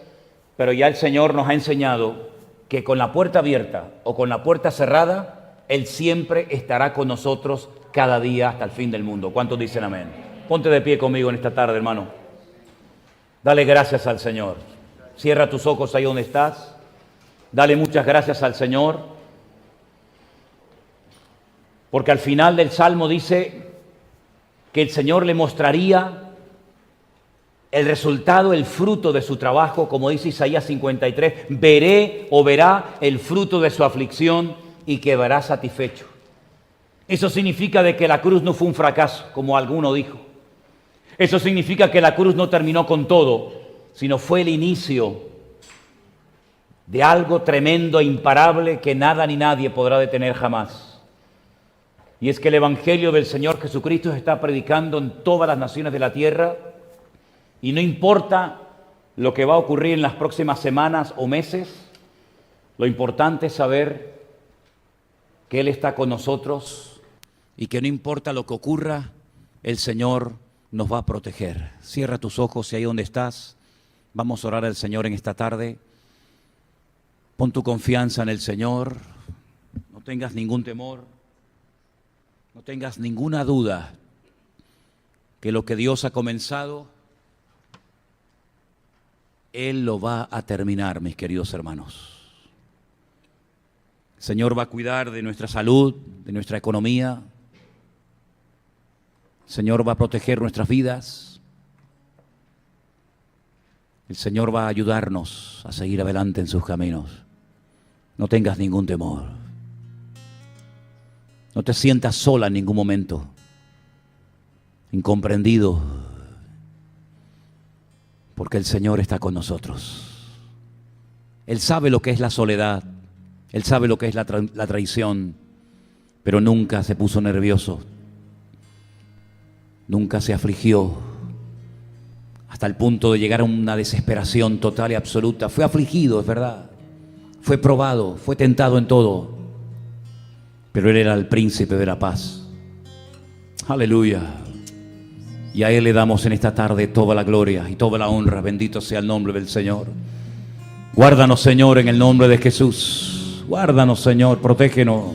pero ya el Señor nos ha enseñado que con la puerta abierta o con la puerta cerrada, Él siempre estará con nosotros cada día hasta el fin del mundo. ¿Cuántos dicen amén? Ponte de pie conmigo en esta tarde, hermano. Dale gracias al Señor. Cierra tus ojos ahí donde estás. Dale muchas gracias al Señor. Porque al final del Salmo dice que el Señor le mostraría el resultado, el fruto de su trabajo, como dice Isaías 53, veré o verá el fruto de su aflicción y quedará satisfecho. Eso significa de que la cruz no fue un fracaso, como alguno dijo. Eso significa que la cruz no terminó con todo, sino fue el inicio de algo tremendo e imparable que nada ni nadie podrá detener jamás. Y es que el Evangelio del Señor Jesucristo se está predicando en todas las naciones de la tierra, y no importa lo que va a ocurrir en las próximas semanas o meses, lo importante es saber que Él está con nosotros y que no importa lo que ocurra, el Señor nos va a proteger. Cierra tus ojos y ahí donde estás, vamos a orar al Señor en esta tarde. Pon tu confianza en el Señor, no tengas ningún temor, no tengas ninguna duda que lo que Dios ha comenzado, Él lo va a terminar, mis queridos hermanos. El Señor va a cuidar de nuestra salud, de nuestra economía. El Señor va a proteger nuestras vidas. El Señor va a ayudarnos a seguir adelante en sus caminos. No tengas ningún temor. No te sientas sola en ningún momento, incomprendido, porque el Señor está con nosotros. Él sabe lo que es la soledad, Él sabe lo que es la traición, pero nunca se puso nervioso, nunca se afligió, hasta el punto de llegar a una desesperación total y absoluta. Fue afligido, es verdad, fue probado, fue tentado en todo, pero Él era el príncipe de la paz. Aleluya. Y a Él le damos en esta tarde toda la gloria y toda la honra. Bendito sea el nombre del Señor. Guárdanos, Señor, en el nombre de Jesús. Guárdanos, Señor, protégenos.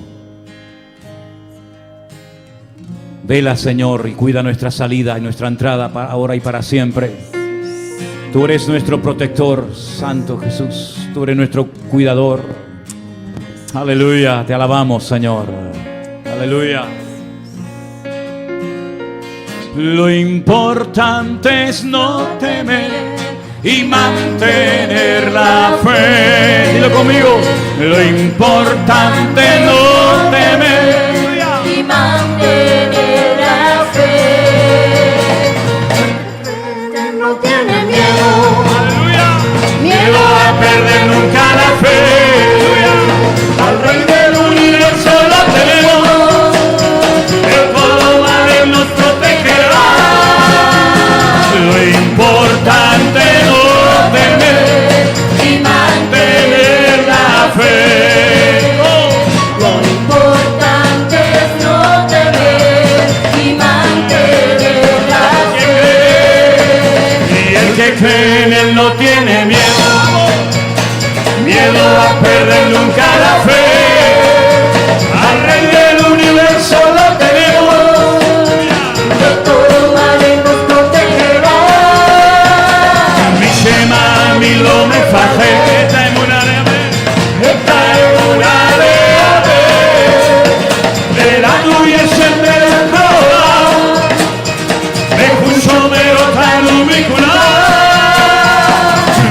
Vela, Señor, y cuida nuestra salida y nuestra entrada para ahora y para siempre. Tú eres nuestro protector, Santo Jesús. Tú eres nuestro cuidador. Aleluya, te alabamos, Señor. Aleluya. Lo importante es no temer y mantener la fe. Dilo conmigo. Lo importante es no temer y mantener la fe. No tiene miedo. Aleluya. Miedo a perder nunca la fe. Aleluya. Al Rey del universo lo tenemos. El todo vale nos protegerá. Lo importante no temer y mantener la fe. Lo importante es no temer y mantener la fe. Y el que cree en Él no tiene miedo, miedo a perder nunca la fe. Al Rey del universo lo tenemos, De todo mal nos protegerá. mi Shema, mi lo me faje, esta es una de de la tuya siempre la roba, me escucho me rota lumicula,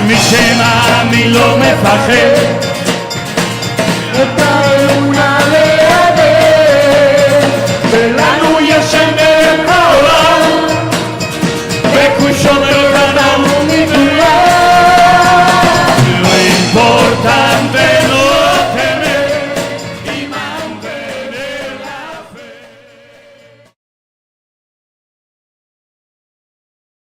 mi Shema, mi lo me faje.